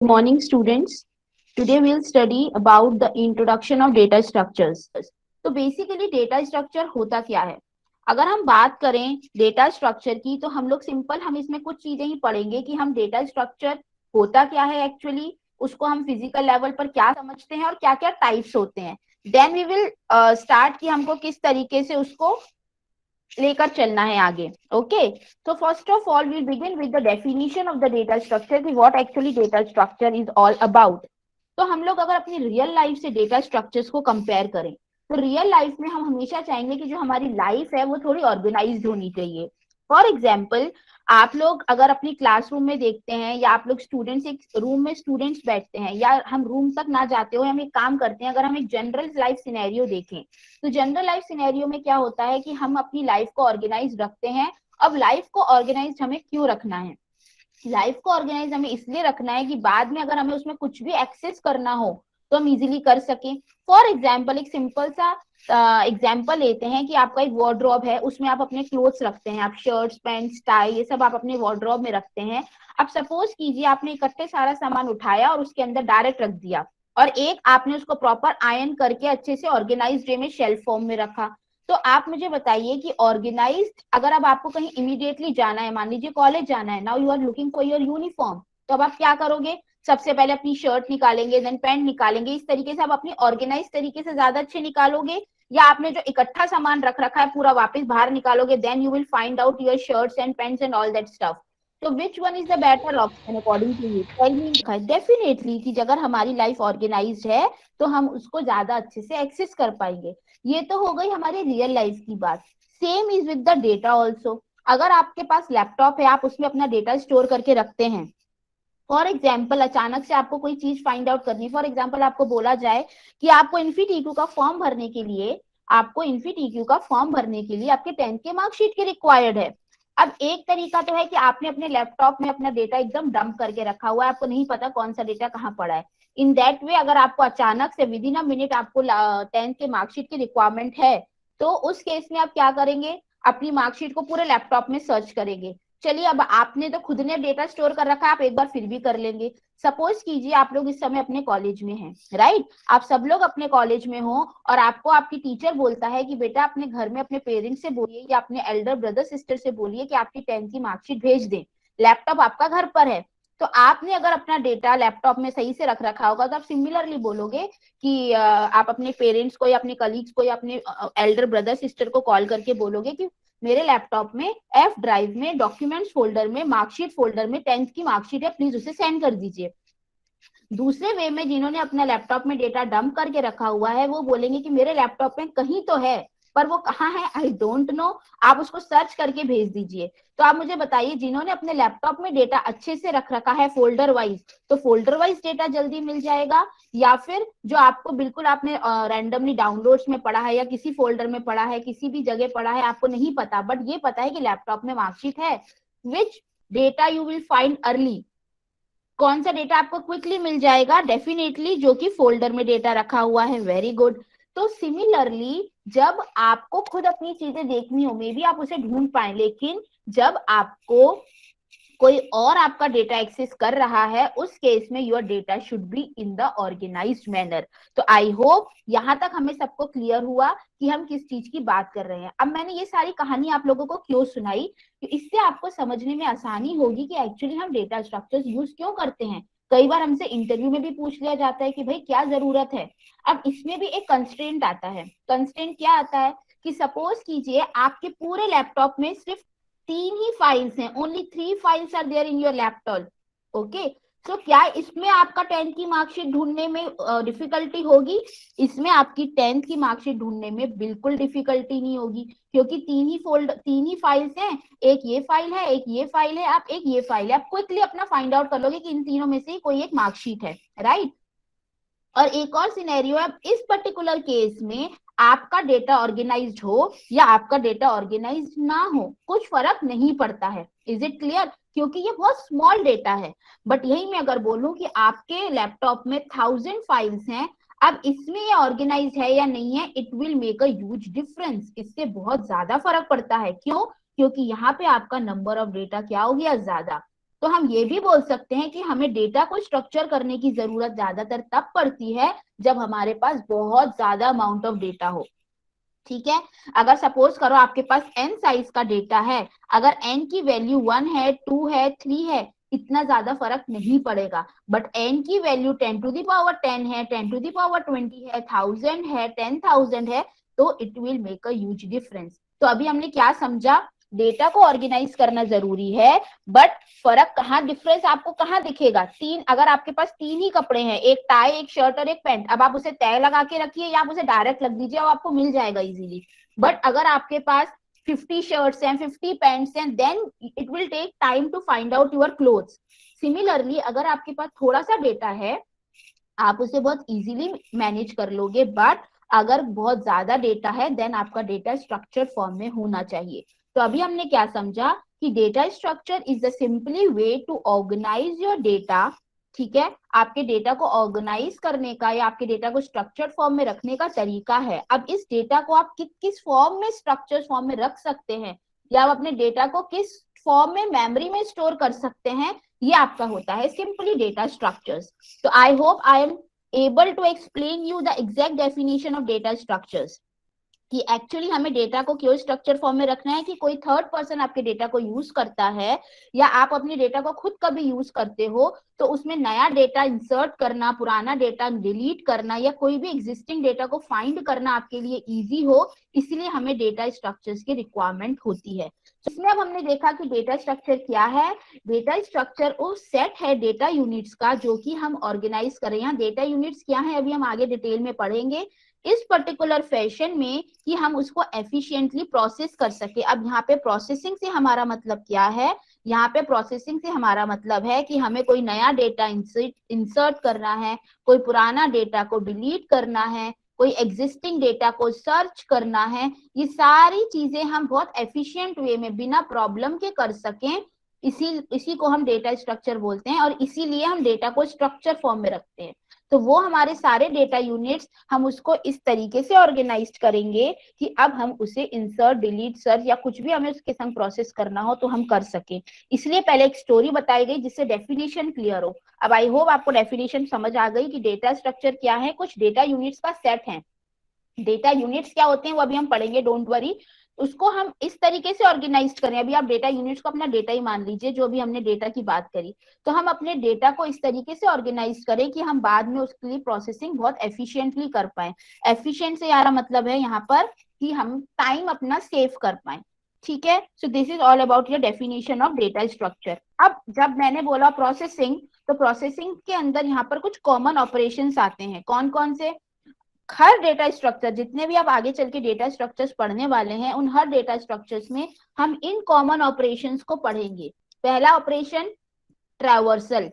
Morning students. Today we'll study about the introduction of data structures. तो basically data structure होता क्या है? अगर हम बात करें डेटा स्ट्रक्चर की तो हम लोग सिंपल हम इसमें कुछ चीजें ही पढ़ेंगे कि हम डेटा स्ट्रक्चर होता क्या है एक्चुअली, उसको हम फिजिकल लेवल पर क्या समझते हैं और क्या क्या टाइप्स होते हैं. देन वी विल स्टार्ट कि हमको किस तरीके से उसको लेकर चलना है आगे. ओके, तो first of all we begin with the definition of the data structure कि what actually data structure is all about. तो हम लोग अगर अपनी रियल लाइफ से डेटा स्ट्रक्चर्स को कंपेयर करें तो रियल लाइफ में हम हमेशा चाहेंगे कि जो हमारी लाइफ है वो थोड़ी ऑर्गेनाइज्ड होनी चाहिए. फॉर एग्जाम्पल, आप लोग अगर अपनी क्लासरूम में देखते हैं या आप लोग स्टूडेंट्स एक रूम में स्टूडेंट्स बैठते हैं या हम रूम तक ना जाते हो, हम एक काम करते हैं, अगर हम एक जनरल लाइफ सिनेरियो देखें तो जनरल लाइफ सिनेरियो में क्या होता है कि हम अपनी लाइफ को ऑर्गेनाइज रखते हैं. अब लाइफ को ऑर्गेनाइज हमें क्यों रखना है? लाइफ को ऑर्गेनाइज हमें इसलिए रखना है कि बाद में अगर हमें उसमें कुछ भी एक्सेस करना हो तो हम इजीली कर सकें. फॉर एग्जाम्पल, एक सिंपल सा एग्जाम्पल लेते हैं कि आपका एक वार्डरोब है, उसमें आप अपने क्लोथ्स रखते हैं, आप शर्ट्स पैंट्स टाई ये सब आप अपने वार्डरोब में रखते हैं. अब सपोज कीजिए आपने इकट्ठे सारा सामान उठाया और उसके अंदर डायरेक्ट रख दिया और एक आपने उसको प्रॉपर आयन करके अच्छे से ऑर्गेनाइज वे में शेल्फ फॉर्म में रखा. तो आप मुझे बताइए कि ऑर्गेनाइज्ड अगर अब आपको कहीं इमीडिएटली जाना है, मान लीजिए कॉलेज जाना है, now you are looking for your uniform, तो अब आप क्या करोगे? सबसे पहले अपनी शर्ट निकालेंगे, देन पैंट निकालेंगे. इस तरीके से आप अपनी ऑर्गेनाइज तरीके से ज्यादा अच्छे निकालोगे, या आपने जो इकट्ठा सामान रख रखा है पूरा वापस बाहर निकालोगे, then you will find out your shirts and pants and all that stuff. तो which one is the better option according to you? Tell me. Definitely कि अगर हमारी लाइफ ऑर्गेनाइज्ड है तो हम उसको ज्यादा अच्छे से एक्सेस कर पाएंगे. ये तो हो गई हमारी रियल लाइफ की बात. Same is with the data also. अगर आपके पास लैपटॉप है, आप उसमें अपना डेटा स्टोर करके रखते हैं. फॉर एग्जाम्पल, अचानक से आपको कोई चीज फाइंड आउट करनी, फॉर एग्जाम्पल आपको बोला जाए कि आपको इन्फीटीक्यू का फॉर्म भरने के लिए आपके 10th के मार्कशीट की रिक्वायर्ड है. अब एक तरीका तो है कि आपने अपने लैपटॉप में अपना डेटा एकदम डंप करके रखा हुआ है, आपको नहीं पता कौन सा डेटा कहाँ पड़ा है. इन दैट वे अगर आपको अचानक से विद इन अ मिनट आपको 10th के मार्कशीट की रिक्वायरमेंट है तो उस केस में आप क्या करेंगे? अपनी मार्कशीट को पूरे लैपटॉप में सर्च करेंगे. चलिए, अब आपने तो खुद ने डेटा स्टोर कर रखा है, आप एक बार फिर भी कर लेंगे. सपोज कीजिए आप लोग इस समय अपने कॉलेज में हैं, राइट? आप सब लोग अपने कॉलेज में हो और आपको आपकी टीचर बोलता है कि बेटा अपने घर में अपने पेरेंट्स से बोलिए या अपने एल्डर ब्रदर सिस्टर से बोलिए कि आपकी 10th की मार्कशीट भेज दें. लैपटॉप आपका घर पर है, तो आपने अगर अपना डेटा लैपटॉप में सही से रख रखा होगा तो आप सिमिलरली बोलोगे कि आप अपने पेरेंट्स को या अपने कलीग्स को या अपने एल्डर ब्रदर सिस्टर को कॉल करके बोलोगे कि मेरे लैपटॉप में एफ ड्राइव में डॉक्यूमेंट्स फोल्डर में मार्कशीट फोल्डर में 10th की मार्कशीट है, प्लीज उसे सेंड कर दीजिए. दूसरे वे में जिन्होंने अपना लैपटॉप में डेटा डंप करके रखा हुआ है वो बोलेंगे कि मेरे लैपटॉप में कहीं तो है पर वो कहाँ है आई डोंट नो, आप उसको सर्च करके भेज दीजिए. तो आप मुझे बताइए, जिन्होंने अपने लैपटॉप में डेटा अच्छे से रख रखा है फोल्डर वाइज, तो फोल्डर वाइज डेटा जल्दी मिल जाएगा, या फिर जो आपको बिल्कुल आपने रैंडमली डाउनलोड्स में पढ़ा है या किसी फोल्डर में पढ़ा है, किसी भी जगह पढ़ा है, आपको नहीं पता बट ये पता है कि लैपटॉप में मार्कशीट है, which data you will find early? कौन सा डेटा आपको क्विकली मिल जाएगा? डेफिनेटली जो कि फोल्डर में डेटा रखा हुआ है. Very good. तो सिमिलरली जब आपको खुद अपनी चीजें देखनी हो, मे बी आप उसे ढूंढ पाए, लेकिन जब आपको कोई और आपका डेटा एक्सेस कर रहा है उस केस में your data should be in the organised manner. तो आई होप यहां तक हमें सबको क्लियर हुआ कि हम किस चीज की बात कर रहे हैं. अब मैंने ये सारी कहानी आप लोगों को क्यों सुनाई? इससे आपको समझने में आसानी होगी कि एक्चुअली हम डेटा स्ट्रक्चर्स यूज क्यों करते हैं. कई बार हमसे इंटरव्यू में भी पूछ लिया जाता है कि भाई क्या जरूरत है. अब इसमें भी एक कंस्ट्रेंट आता है. कंस्ट्रेंट क्या आता है कि सपोज कीजिए आपके पूरे लैपटॉप में सिर्फ 3 ही फाइल्स हैं, only 3 files are there in your laptop. Okay, तो क्या इसमें आपका 10th की मार्कशीट ढूंढने में डिफिकल्टी होगी? इसमें आपकी 10th की मार्कशीट ढूंढने में बिल्कुल डिफिकल्टी नहीं होगी, क्योंकि 3 ही फाइल्स हैं, एक ये फाइल है, एक ये फाइल है, आप एक ये फाइल है, आप क्विकली अपना फाइंड आउट कर लोगे कि इन तीनों में से कोई एक मार्कशीट है, राइट? और एक और सिनेरियो है, इस पर्टिकुलर केस में आपका डेटा ऑर्गेनाइज्ड हो या आपका डेटा ऑर्गेनाइज्ड ना हो, कुछ फर्क नहीं पड़ता है. Is it clear? क्योंकि ये बहुत स्मॉल डेटा है. बट यही मैं अगर बोलूं कि आपके लैपटॉप में 1000 फाइल्स हैं, अब इसमें ये ऑर्गेनाइज है या नहीं है, it will make a huge difference. इससे बहुत ज्यादा फर्क पड़ता है. क्यों? क्योंकि यहाँ पे आपका नंबर ऑफ डेटा क्या हो गया? ज्यादा. तो हम ये भी बोल सकते हैं कि हमें डेटा को स्ट्रक्चर करने की जरूरत ज्यादातर तब पड़ती है जब हमारे पास बहुत ज्यादा अमाउंट ऑफ डेटा हो। ठीक है, अगर सपोज करो आपके पास n साइज का डेटा है, अगर n की वैल्यू 1 है, 2 है, 3 है, इतना ज्यादा फर्क नहीं पड़ेगा। बट n की वैल्यू 10 टू द पावर 10 है, 10 टू द पावर 20 है, 1000 है, 10,000 है, तो it will make a huge difference. तो अभी हमने क्या समझा, डेटा को ऑर्गेनाइज करना जरूरी है, बट फर्क कहाँ, डिफरेंस आपको कहाँ दिखेगा, तीन, अगर आपके पास तीन ही कपड़े हैं, एक टाई, एक शर्ट और एक पैंट, अब आप उसे तय लगा के रखिए या आप उसे डायरेक्ट लग दीजिए और आपको मिल जाएगा इजीली। बट अगर आपके पास 50 शर्ट्स हैं, 50 पैंट्स हैं, then it will take time to find out your clothes. Similarly अगर आपके पास थोड़ा सा डेटा है, आप उसे बहुत इजीली मैनेज कर लोगे, बट अगर बहुत ज्यादा डेटा है देन आपका डेटा स्ट्रक्चर फॉर्म में होना चाहिए। तो अभी हमने क्या समझा कि data structure is the simply way to organise your data. ठीक है, आपके डेटा को ऑर्गेनाइज करने का या आपके डेटा को स्ट्रक्चर्ड फॉर्म में रखने का तरीका है। अब इस डेटा को आप किस फॉर्म में, स्ट्रक्चर्ड फॉर्म में रख सकते हैं, या आप अपने डेटा को किस फॉर्म में मेमोरी में स्टोर कर सकते हैं, ये आपका होता है simply data structures. So I hope I am able to explain you the exact definition of data structures, कि एक्चुअली हमें डेटा को क्यों स्ट्रक्चर फॉर्म में रखना है, कि कोई थर्ड पर्सन आपके डेटा को यूज करता है या आप अपने डेटा को खुद कभी यूज करते हो, तो उसमें नया डेटा इंसर्ट करना, पुराना डेटा डिलीट करना या कोई भी एग्जिस्टिंग डेटा को फाइंड करना आपके लिए इजी हो, इसलिए हमें डेटा स्ट्रक्चर्स की रिक्वायरमेंट होती है। इसमें अब हमने देखा कि डेटा स्ट्रक्चर क्या है। डेटा स्ट्रक्चर वो सेट है डेटा यूनिट्स का जो कि हम ऑर्गेनाइज करें। यहाँ डेटा यूनिट्स क्या है अभी हम आगे डिटेल में पढ़ेंगे, इस पर्टिकुलर फैशन में कि हम उसको एफिशिएंटली प्रोसेस कर सके। अब यहाँ पे प्रोसेसिंग से हमारा मतलब क्या है, यहाँ पे प्रोसेसिंग से हमारा मतलब है कि हमें कोई नया डेटा इंसर्ट करना है, कोई पुराना डेटा को डिलीट करना है, कोई एग्जिस्टिंग डेटा को सर्च करना है। ये सारी चीजें हम बहुत एफिशिएंट वे में बिना प्रॉब्लम के कर सकें, इसी को हम डेटा स्ट्रक्चर बोलते हैं, और इसीलिए हम डेटा को स्ट्रक्चर फॉर्म में रखते हैं। तो वो हमारे सारे डेटा यूनिट्स हम उसको इस तरीके से ऑर्गेनाइज करेंगे कि अब हम उसे इंसर्ट, डिलीट, सर्च या कुछ भी हमें उसके संग प्रोसेस करना हो तो हम कर सके। इसलिए पहले एक स्टोरी बताई गई जिससे डेफिनेशन क्लियर हो। अब आई होप आपको डेफिनेशन समझ आ गई कि डेटा स्ट्रक्चर क्या है, कुछ डेटा यूनिट्स का सेट है। डेटा यूनिट्स क्या होते हैं वो अभी हम पढ़ेंगे, डोंट वरी। उसको हम इस तरीके से ऑर्गेनाइज करें, अभी आप डेटा यूनिट्स को अपना डेटा ही मान लीजिए, जो भी हमने डेटा की बात करी, तो हम अपने डेटा को इस तरीके से ऑर्गेनाइज करें कि हम बाद में उसके लिए प्रोसेसिंग बहुत एफिशिएंटली कर पाए। एफिशिएंट से यार मतलब है यहाँ पर कि हम टाइम अपना सेव कर पाए। ठीक है, so this is all about your definition of data structure. अब जब मैंने बोला प्रोसेसिंग, तो प्रोसेसिंग के अंदर यहाँ पर कुछ कॉमन ऑपरेशंस आते हैं। कौन कौन से, हर डेटा स्ट्रक्चर, जितने भी आप आगे चल के डेटा स्ट्रक्चर्स पढ़ने वाले हैं, उन हर डेटा स्ट्रक्चर्स में हम इन कॉमन ऑपरेशंस को पढ़ेंगे। पहला operation traversal.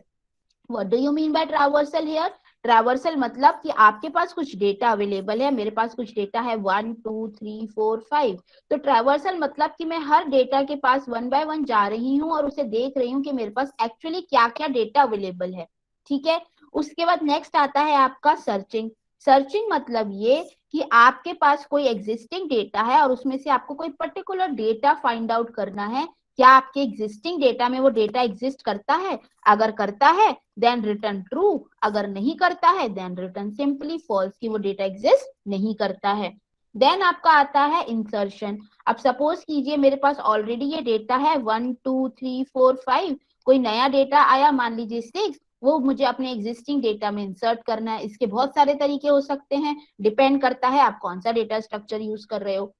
What do you mean bye traversal here? Traversal मतलब कि आपके पास कुछ डेटा अवेलेबल है, मेरे पास कुछ डेटा है 1 2 3 4 5। तो ट्रैवर्सल मतलब कि मैं हर डेटा के पास वन बाय वन जा रही हूँ और उसे देख रही हूँ कि मेरे पास एक्चुअली क्या क्या डेटा अवेलेबल है। ठीक है, उसके बाद नेक्स्ट आता है आपका सर्चिंग। सर्चिंग मतलब ये कि आपके पास कोई एग्जिस्टिंग डेटा है और उसमें से आपको कोई पर्टिकुलर डेटा फाइंड आउट करना है, क्या आपके एग्जिस्टिंग डेटा में वो डेटा एग्जिस्ट करता है। अगर करता है देन रिटर्न ट्रू, अगर नहीं करता है देन रिटर्न सिंपली फॉल्स, कि वो डेटा एग्जिस्ट नहीं करता है। देन आपका आता है इंसर्शन। अब सपोज कीजिए मेरे पास ऑलरेडी ये डेटा है 1 2 3 4 5, कोई नया डेटा आया मान लीजिए 6, वो मुझे अपने एग्जिस्टिंग डेटा में इंसर्ट करना है। इसके बहुत सारे तरीके हो सकते हैं, डिपेंड करता है आप कौन सा डेटा स्ट्रक्चर यूज कर रहे हो।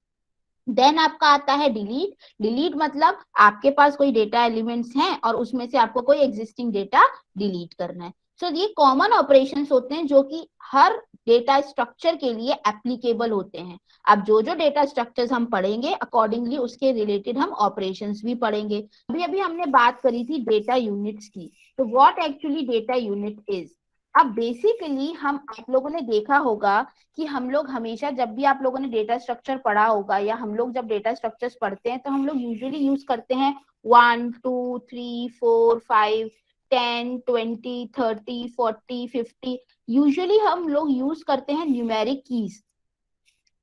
देन आपका आता है डिलीट। डिलीट मतलब आपके पास कोई डेटा एलिमेंट्स हैं और उसमें से आपको कोई एग्जिस्टिंग डेटा डिलीट करना है। सो ये कॉमन ऑपरेशंस होते हैं जो कि हर डेटा स्ट्रक्चर के लिए एप्लीकेबल होते हैं। अब जो जो डेटा स्ट्रक्चर्स हम पढ़ेंगे अकॉर्डिंगली उसके रिलेटेड हम ऑपरेशंस भी पढ़ेंगे। अभी अभी हमने बात करी थी डेटा यूनिट्स की, तो what actually data unit is. अब बेसिकली हम, आप लोगों ने देखा होगा कि हम लोग हमेशा, जब भी आप लोगों ने डेटा स्ट्रक्चर पढ़ा होगा या हम लोग जब डेटा स्ट्रक्चर्स पढ़ते हैं तो हम लोग यूजुअली यूज करते हैं 1 2 3 4 5 10 20 30 40 50। यूजुअली हम लोग यूज करते हैं न्यूमेरिक कीज।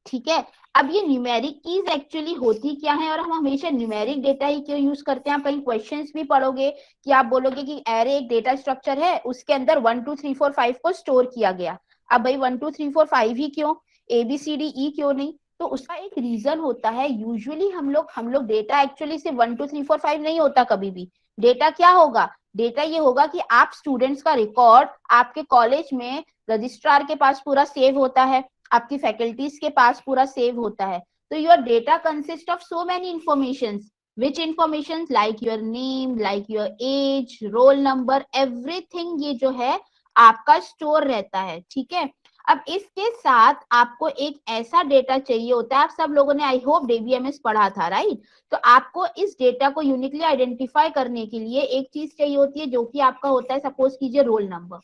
ठीक है। अब ये न्यूमेरिक कीज एक्चुअली होती क्या है और हम हमेशा न्यूमेरिक डेटा ही क्यों यूज करते हैं? आप कहीं क्वेश्चंस भी पढ़ोगे कि आप बोलोगे कि एरे एक डेटा स्ट्रक्चर है, उसके अंदर 1 2 3 4 5 को स्टोर किया गया। अब भाई 1 2 3 4 5 ही क्यों, ABCDE क्यों नहीं? तो उसका एक रीजन होता है। यूजुअली हम लोग डेटा एक्चुअली सिर्फ 1 2 3 4 5 नहीं होता कभी भी। डेटा क्या होगा? डेटा ये होगा कि आप स्टूडेंट्स का रिकॉर्ड आपके कॉलेज में रजिस्ट्रार के पास पूरा सेव होता है, आपकी फैकल्टीज के पास पूरा सेव होता है। तो your data consist of so many information, which information like your name, like your age, roll number, everything ये जो है आपका स्टोर रहता है। ठीक है। अब इसके साथ आपको एक ऐसा डेटा चाहिए होता है, आप सब लोगों ने आई होप DBMS पढ़ा था, राइट? तो आपको इस डेटा को यूनिकली आइडेंटिफाई करने के लिए एक चीज चाहिए होती है जो कि आपका होता है, सपोज कीजिए रोल नंबर।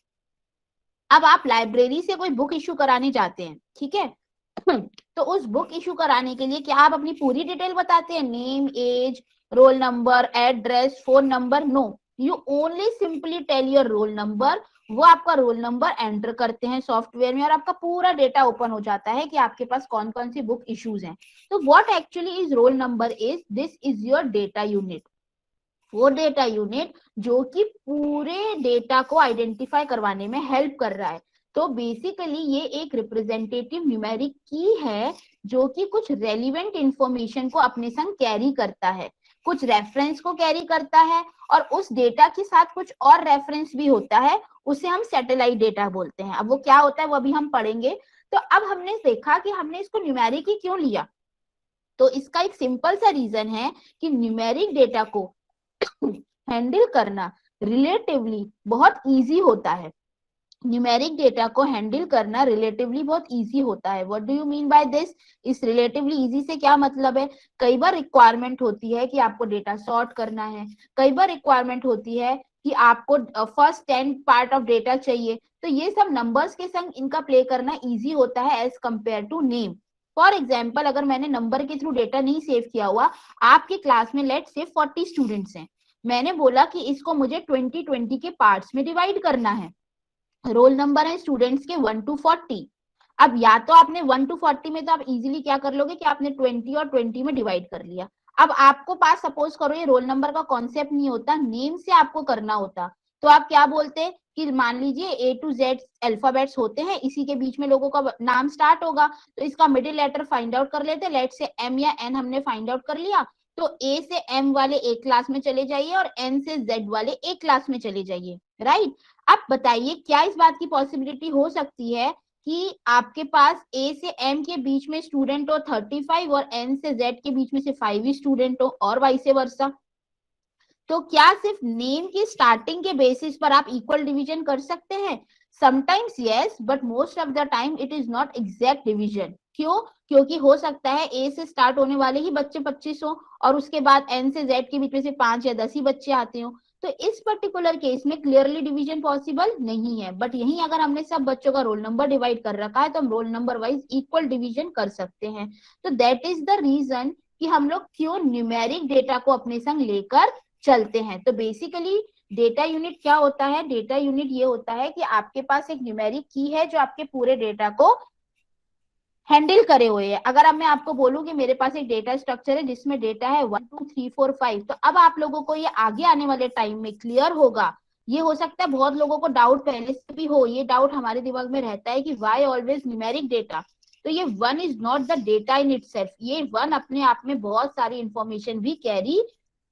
अब आप लाइब्रेरी से कोई बुक इशू कराने जाते हैं, ठीक है? तो उस बुक इशू कराने के लिए क्या आप अपनी पूरी डिटेल बताते हैं, name, age, roll number, address, phone number? No, you only simply tell your roll number. वो आपका रोल नंबर एंटर करते हैं सॉफ्टवेयर में और आपका पूरा डेटा ओपन हो जाता है कि आपके पास कौन कौन सी बुक इश्यूज हैं। तो what actually is roll number is, this is your data unit. वो डेटा यूनिट जो कि पूरे डेटा को आइडेंटिफाई करवाने में हेल्प कर रहा है। तो बेसिकली ये एक रिप्रेजेंटेटिव न्यूमेरिक की है जो कि कुछ रेलिवेंट इंफॉर्मेशन को अपने संग कैरी करता है, कुछ रेफरेंस को कैरी करता है, और उस डेटा के साथ कुछ और रेफरेंस भी होता है, उसे हम सैटेलाइट डेटा बोलते हैं। अब वो क्या होता है वो अभी हम पढ़ेंगे। तो अब हमने देखा कि हमने इसको न्यूमेरिक ही क्यों लिया, तो इसका एक सिंपल सा रीजन है कि न्यूमेरिक डेटा को हैंडल करना रिलेटिवली बहुत इजी होता है। न्यूमेरिक डेटा को हैंडल करना रिलेटिवली बहुत इजी होता है। What do you mean by this? इस रिलेटिवली इजी से क्या मतलब है? कई बार रिक्वायरमेंट होती है कि आपको डेटा सॉर्ट करना है, कई बार रिक्वायरमेंट होती है कि आपको फर्स्ट 10 पार्ट ऑफ डेटा चाहिए। तो ये सब नंबर्स के संग इनका प्ले करना इजी होता है as compare to name. For example, अगर मैंने नंबर के थ्रू डेटा नहीं सेव किया हुआ, आपकी क्लास में लेट से 40 स्टूडेंट्स हैं, मैंने बोला कि इसको मुझे 20 के पार्ट्स में डिवाइड करना है। रोल नंबर है स्टूडेंट्स के 1 to 40। अब या तो आपने 1 to 40 में तो आप इजीली क्या कर लोगे कि आपने 20 और 20 में डिवाइड कर लिया। अब आपको पास सपोज करो ये रोल नंबर का कॉन्सेप्ट नहीं होता, नेम से आपको करना होता, तो आप क्या बोलते कि मान लीजिए A to Z अल्फाबेट्स होते हैं, इसी के बीच में लोगों का नाम स्टार्ट होगा, तो इसका मिडिल लेटर फाइंड आउट कर लेते, लेट से M या N हमने फाइंड आउट कर लिया, तो A से M वाले एक क्लास में चले जाइए और N से Z वाले एक क्लास में चले जाइए, राइट? अब बताइए क्या इस बात की पॉसिबिलिटी हो सकती है कि आपके पास A से M के बीच में स्टूडेंट हो 35 और N से Z के बीच में से 5 ही स्टूडेंट हो, और वाइस वर्सा? तो क्या सिर्फ नेम की स्टार्टिंग के बेसिस पर आप इक्वल डिवीजन कर सकते हैं? Sometimes yes, but most of the time it is not exact division. क्यों? क्योंकि हो सकता है A से स्टार्ट होने वाले ही बच्चे 25 हो और उसके बाद N से Z के बीच में से 5 या 10 ही बच्चे आते हो। तो इस पर्टिकुलर केस में क्लियरली डिवीजन पॉसिबल नहीं है। बट यहीं अगर हमने सब बच्चों का रोल नंबर डिवाइड कर रखा है तो हम roll number wise equal division कर सकते हैं। तो दैट इज द रीजन कि हम लोग क्यों न्यूमेरिक डेटा को अपने संग लेकर चलते हैं। तो बेसिकली डेटा यूनिट क्या होता है? डेटा यूनिट ये होता है कि आपके पास एक न्यूमेरिक की है जो आपके पूरे डेटा को हैंडल करे हुए है। अगर अब मैं आपको बोलूं कि मेरे पास एक डेटा स्ट्रक्चर है जिसमें डेटा है 1 2 3 4 5, तो अब आप लोगों को ये आगे आने वाले टाइम में क्लियर होगा। ये हो सकता है बहुत लोगों को डाउट पहले से भी हो, ये डाउट हमारे दिमाग में रहता है कि व्हाई ऑलवेज न्यूमेरिक डेटा। तो ये 1 is not the data in itself, ये 1 अपने आप में बहुत सारी इंफॉर्मेशन भी कैरी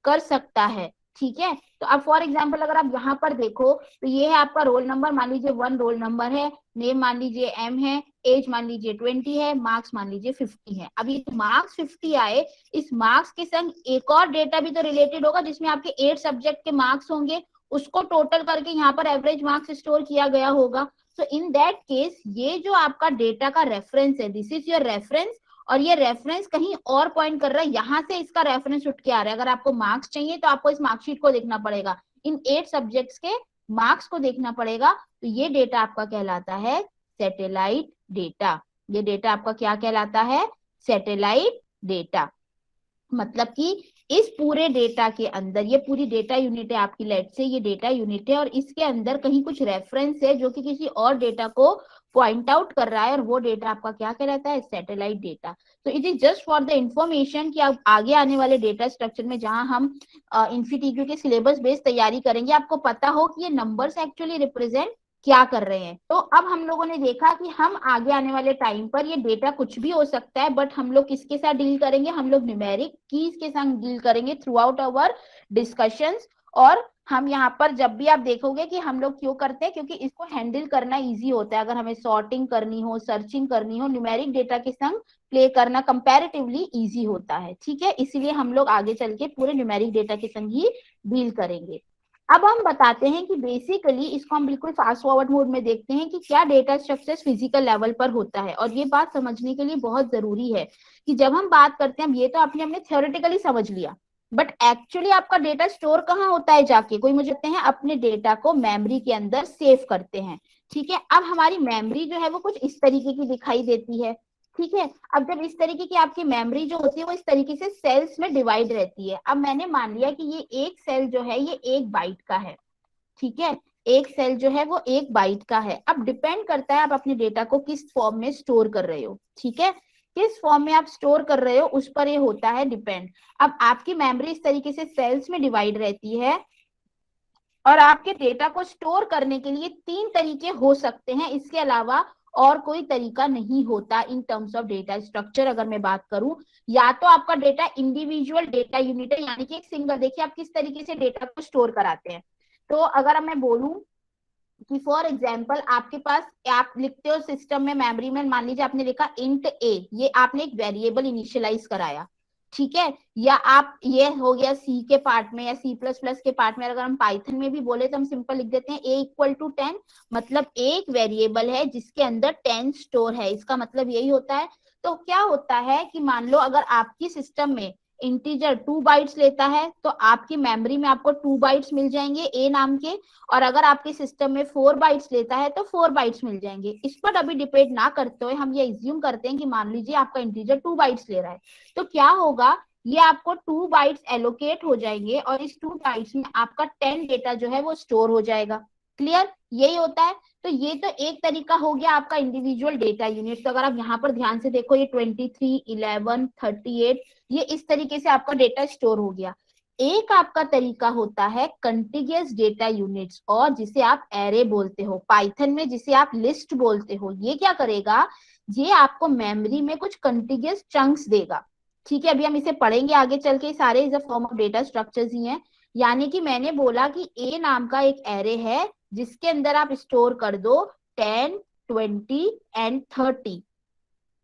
कर सकता है। ठीक है। तो अब फॉर एग्जाम्पल अगर आप यहाँ पर देखो तो ये है आपका रोल नंबर, मान लीजिए 1 रोल नंबर है, नेम मान लीजिए M है, एज मान लीजिए 20 है, मार्क्स मान लीजिए 50 है। अब ये मार्क्स 50 आए, इस मार्क्स के संग एक और डेटा भी तो रिलेटेड होगा जिसमें आपके 8 सब्जेक्ट के मार्क्स होंगे, उसको टोटल करके यहाँ पर एवरेज मार्क्स स्टोर किया गया होगा। तो इन दैट केस ये जो आपका डेटा का रेफरेंस है, दिस इज योर रेफरेंस, और ये रेफरेंस कहीं और पॉइंट कर रहा है, यहाँ से इसका रेफरेंस उठ के आ रहा है। अगर आपको मार्क्स चाहिए तो आपको इस मार्कशीट को देखना पड़ेगा, इन 8 सब्जेक्ट्स के मार्क्स को देखना पड़ेगा। तो ये डेटा आपका कहलाता है सैटेलाइट डेटा। ये डेटा आपका क्या कहलाता है? Satellite data. मतलब कि इस पूरे डेटा के अंदर, ये पूरी डेटा यूनिट है आपकी, लेट से ये डेटा यूनिट है और इसके अंदर कहीं कुछ रेफरेंस है जो कि किसी और डेटा को पॉइंट आउट कर रहा है, और वो डेटा आपका क्या कहलाता है, सैटेलाइट डेटा। तो it is just for the information कि आप आगे आने वाले डेटा स्ट्रक्चर में जहां हम इनफीटीक्यू के सिलेबस बेस्ड तैयारी करेंगे, आपको पता हो कि ये नंबर्स एक्चुअली रिप्रेजेंट क्या कर रहे हैं। तो अब हम लोगों ने देखा कि हम आगे आने वाले टाइम पर ये डेटा कुछ भी हो सकता है, बट हम लोग किसके साथ डील करेंगे, हम लोग न्यूमेरिक कीज के साथ डील करेंगे थ्रू आउट आवर डिस्कशंस। और हम यहाँ पर जब भी आप देखोगे कि हम लोग क्यों करते हैं, क्योंकि इसको हैंडल करना इजी होता है। अगर हमें सॉर्टिंग करनी हो, सर्चिंग करनी हो, न्यूमेरिक डेटा के संग प्ले करना कंपैरेटिवली इजी होता है, ठीक है। इसीलिए हम लोग आगे चल के पूरे न्यूमेरिक डेटा के संग ही डील करेंगे। अब हम बताते हैं कि बेसिकली इसको हम बिल्कुल फास्ट फॉरवर्ड मोड में देखते हैं कि क्या डेटा स्ट्रक्चर्स फिजिकल लेवल पर होता है। और ये बात समझने के लिए बहुत जरूरी है कि जब हम बात करते हैं, अब ये तो आपने हमने थ्योरेटिकली समझ लिया, बट एक्चुअली आपका डेटा स्टोर कहाँ होता है जाके, कोई मुझे कहते हैं अपने डेटा को मेमोरी के अंदर सेव करते हैं, ठीक है। अब हमारी मेमोरी जो है वो कुछ इस तरीके की दिखाई देती है, ठीक है। अब जब इस तरीके की आपकी मेमोरी जो होती है वो इस तरीके से सेल्स में डिवाइड रहती है। अब मैंने मान लिया कि ये एक सेल जो है ये 1 बाइट का है, ठीक है। एक सेल जो है वो 1 बाइट का है। अब डिपेंड करता है आप अपने डेटा को किस फॉर्म में स्टोर कर रहे हो, ठीक है। किस फॉर्म में आप स्टोर कर रहे हो उस पर ये होता है डिपेंड। अब आपकी मेमोरी इस तरीके से सेल्स में डिवाइड रहती है, और आपके डेटा को स्टोर करने के लिए 3 तरीके हो सकते हैं, इसके अलावा और कोई तरीका नहीं होता in terms of data structure. अगर मैं बात करूं, या तो आपका डेटा इंडिविजुअल डेटा यूनिट है, यानी कि एक सिंगल, देखिए आप किस तरीके से डेटा को स्टोर कराते हैं। तो अगर मैं बोलूं कि फॉर एग्जाम्पल आपके पास, आप लिखते हो सिस्टम में मेमोरी में, मान लीजिए आपने लिखा इंट ए, ये आपने एक वेरिएबल इनिशियलाइज कराया, ठीक है। या आप, ये हो गया सी के पार्ट में या C++ के पार्ट में। अगर हम पाइथन में भी बोले तो हम सिंपल लिख देते हैं a = 10, मतलब एक वेरिएबल है जिसके अंदर 10 स्टोर है, इसका मतलब यही होता है। तो क्या होता है कि मान लो अगर आपकी सिस्टम में इंटीजर 2 बाइट्स लेता है, तो आपकी मेमोरी में आपको 2 बाइट्स मिल जाएंगे ए नाम के, और अगर आपके सिस्टम में 4 बाइट्स लेता है तो 4 बाइट्स मिल जाएंगे। इस पर अभी डिपेंड ना करते हुए हम ये एज्यूम करते हैं कि मान लीजिए आपका इंटीजर 2 बाइट्स ले रहा है, तो क्या होगा, ये आपको 2 बाइट्स एलोकेट हो जाएंगे और इस 2 बाइट्स में आपका 10 डेटा जो है वो स्टोर हो जाएगा। क्लियर, यही होता है। तो ये तो एक तरीका हो गया आपका इंडिविजुअल डेटा यूनिट। तो अगर आप यहाँ पर ध्यान से देखो, ये 23, 11, 38, ये इस तरीके से आपका डेटा स्टोर हो गया। एक आपका तरीका होता है कंटिगियस डेटा यूनिट्स, और जिसे आप एरे बोलते हो, पाइथन में जिसे आप लिस्ट बोलते हो। ये क्या करेगा, ये आपको मेमोरी में कुछ कंटिगियस चंक्स देगा, ठीक है। अभी हम इसे पढ़ेंगे आगे चल के, सारे is a form of data structures ही हैं। यानी कि मैंने बोला कि ए नाम का एक एरे है जिसके अंदर आप स्टोर कर दो 10, 20 एंड 30।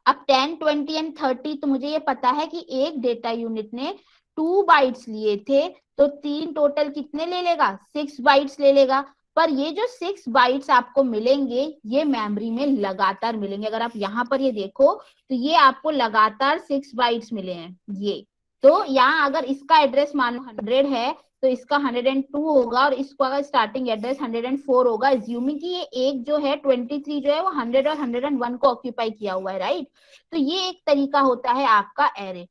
अब 10, 20 एंड 30, तो मुझे ये पता है कि एक डेटा यूनिट ने 2 बाइट्स लिए थे, तो 3 टोटल कितने ले लेगा, 6 बाइट्स ले लेगा। पर ये जो 6 बाइट्स आपको मिलेंगे ये मेमोरी में लगातार मिलेंगे। अगर आप यहाँ पर ये देखो तो ये आपको लगातार 6 बाइट्स मिले हैं ये। तो यहाँ अगर इसका एड्रेस मान लो 100 है, तो इसका 102 होगा, और इसका अगर स्टार्टिंग एड्रेस 104 होगा, एज्यूमिंग कि ये एक जो है 23 जो है वो 100 और 101 को ऑक्यूपाई किया हुआ है, राइट। तो ये एक तरीका होता है आपका एरे,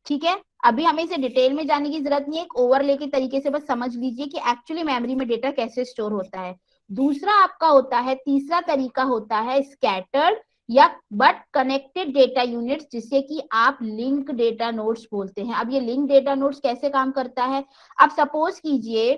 ठीक है। अभी हमें इसे डिटेल में जाने की जरूरत नहीं है, एक ओवरले के तरीके से बस समझ लीजिए कि एक्चुअली मेमोरी में डेटा कैसे स्टोर होता है। दूसरा आपका होता है, तीसरा तरीका होता है स्कैटर्ड या बट कनेक्टेड डेटा यूनिट्स, जिसे कि आप लिंक डेटा नोड्स बोलते हैं। अब ये लिंक डेटा नोड्स कैसे काम करता है, अब सपोज कीजिए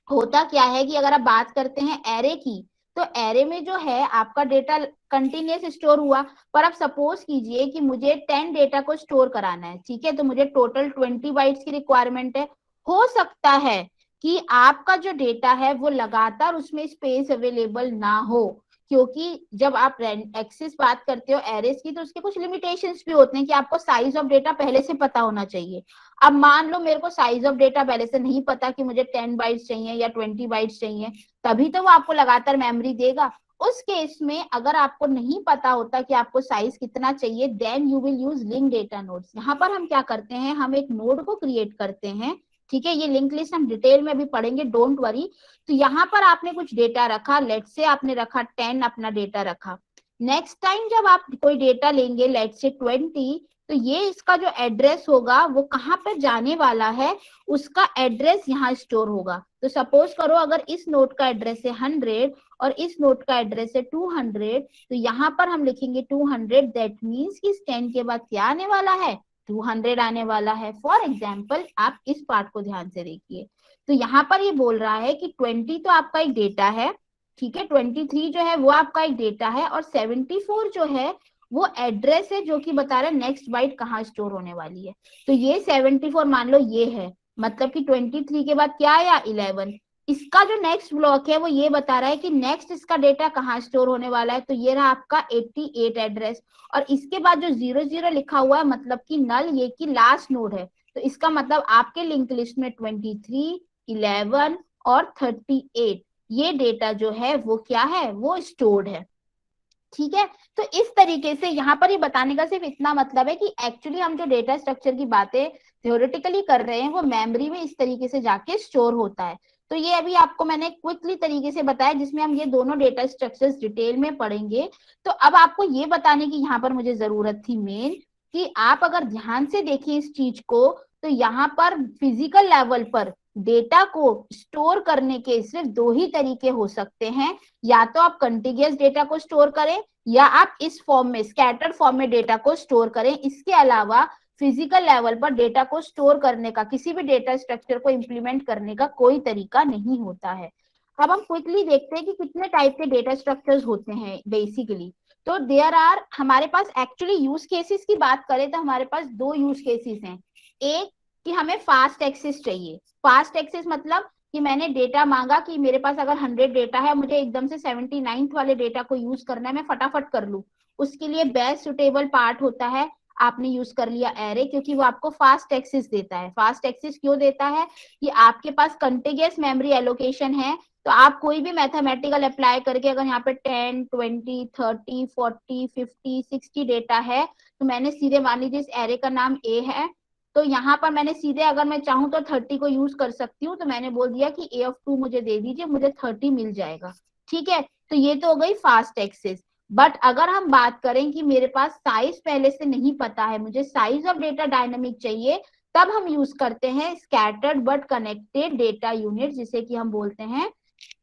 होता क्या है कि अगर आप बात करते हैं एरे की, तो एरे में जो है आपका डेटा कंटिन्यूस स्टोर हुआ, पर अब सपोज कीजिए कि मुझे 10 डेटा को स्टोर कराना है, ठीक है। तो मुझे टोटल 20 बाइट्स की रिक्वायरमेंट है। हो सकता है कि आपका जो डेटा है वो लगातार उसमें स्पेस अवेलेबल ना हो, क्योंकि जब आप एक्सेस बात करते हो एरेस की, तो उसके कुछ लिमिटेशंस भी होते हैं कि आपको साइज ऑफ डेटा पहले से पता होना चाहिए। अब मान लो मेरे को साइज ऑफ डेटा पहले से नहीं पता कि मुझे 10 बाइट्स चाहिए या 20 बाइट्स चाहिए, तभी तो वो आपको लगातार मेमोरी देगा। उस केस में अगर आपको नहीं पता होता कि आपको साइज कितना चाहिए, then you will use link data nodes. यहाँ पर हम क्या करते हैं, हम एक नोड को क्रिएट करते हैं, ठीक है। ये लिंक लिस्ट हम डिटेल में भी पढ़ेंगे, डोंट वरी। तो यहाँ पर आपने कुछ डेटा रखा, लेट से आपने रखा 10 अपना डेटा रखा। नेक्स्ट टाइम जब आप कोई डेटा लेंगे लेट से 20, तो ये इसका जो एड्रेस होगा वो कहाँ पर जाने वाला है, उसका एड्रेस यहाँ स्टोर होगा। तो सपोज करो अगर इस नोड का एड्रेस है 100 और इस नोड का एड्रेस है 200, तो यहाँ पर हम लिखेंगे 200, दैट मीन्स कि इस 10 के बाद क्या आने वाला है, 200 आने वाला है। फॉर एग्जाम्पल आप इस पार्ट को ध्यान से देखिए, तो यहाँ पर ये बोल रहा है कि 20 तो आपका एक डेटा है, ठीक है, 23 जो है वो आपका एक डेटा है, और 74 जो है वो एड्रेस है जो कि बता रहा है नेक्स्ट बाइट कहाँ स्टोर होने वाली है। तो ये 74 मान लो ये है, मतलब कि 23 के बाद क्या आया 11। इसका जो नेक्स्ट ब्लॉक है वो ये बता रहा है कि नेक्स्ट इसका डेटा कहाँ स्टोर होने वाला है, तो ये रहा आपका 88 एड्रेस। और इसके बाद जो 00 लिखा हुआ है मतलब कि नल, ये की लास्ट नोड है। तो इसका मतलब आपके लिंक लिस्ट में 23, 11 और 38 ये डेटा जो है वो क्या है, वो स्टोर्ड है। ठीक है, तो इस तरीके से यहाँ पर ये बताने का सिर्फ इतना मतलब है कि एक्चुअली हम जो डेटा स्ट्रक्चर की बातें थ्योरेटिकली कर रहे हैं वो मेमोरी में इस तरीके से जाके स्टोर होता है। तो ये अभी आपको मैंने क्विकली तरीके से बताया जिसमें हम ये दोनों डेटा स्ट्रक्चर्स डिटेल में पढ़ेंगे। तो अब आपको ये बताने की यहाँ पर मुझे जरूरत थी मेन, कि आप अगर ध्यान से देखें इस चीज को, तो यहाँ पर फिजिकल लेवल पर डेटा को स्टोर करने के सिर्फ दो ही तरीके हो सकते हैं, या तो आप कंटिन्यूअस डेटा को स्टोर करें या आप इस फॉर्म में स्कैटर्ड फॉर्म में डेटा को स्टोर करें। इसके अलावा फिजिकल लेवल पर डेटा को स्टोर करने का, किसी भी डेटा स्ट्रक्चर को इंप्लीमेंट करने का कोई तरीका नहीं होता है। अब हम क्विकली देखते हैं कि कितने टाइप के डेटा स्ट्रक्चर्स होते हैं बेसिकली। तो देयर आर, हमारे पास एक्चुअली यूज केसेस की बात करें तो हमारे पास दो यूज केसेस हैं। एक कि हमें फास्ट एक्सेस चाहिए। फास्ट एक्सेस मतलब कि मैंने डेटा मांगा कि मेरे पास अगर 100 डेटा है, मुझे एकदम से 79th वाले डेटा को यूज करना है, मैं फटाफट कर लूं। उसके लिए बेस्ट सुटेबल पार्ट होता है, आपने यूज कर लिया एरे, क्योंकि वो आपको फास्ट एक्सेस देता है। फास्ट एक्सेस क्यों देता है, कि आपके पास कंटिन्यूअस मेमोरी एलोकेशन है, तो आप कोई भी मैथमेटिकल अप्लाई करके अगर यहाँ पे 10, 20, 30, 40, 50, 60 डेटा है, तो मैंने सीधे मान लीजिए इस एरे का नाम ए है, तो यहाँ पर मैंने सीधे अगर मैं चाहूँ तो 30 को यूज कर सकती हूँ। तो मैंने बोल दिया कि A(2) मुझे दे दीजिए, मुझे 30 मिल जाएगा। ठीक है, तो ये तो हो गई फास्ट एक्सेस। बट अगर हम बात करें कि मेरे पास साइज पहले से नहीं पता है, मुझे साइज ऑफ डेटा डायनामिक चाहिए, तब हम यूज करते हैं scattered but connected data unit, जिसे कि हम बोलते हैं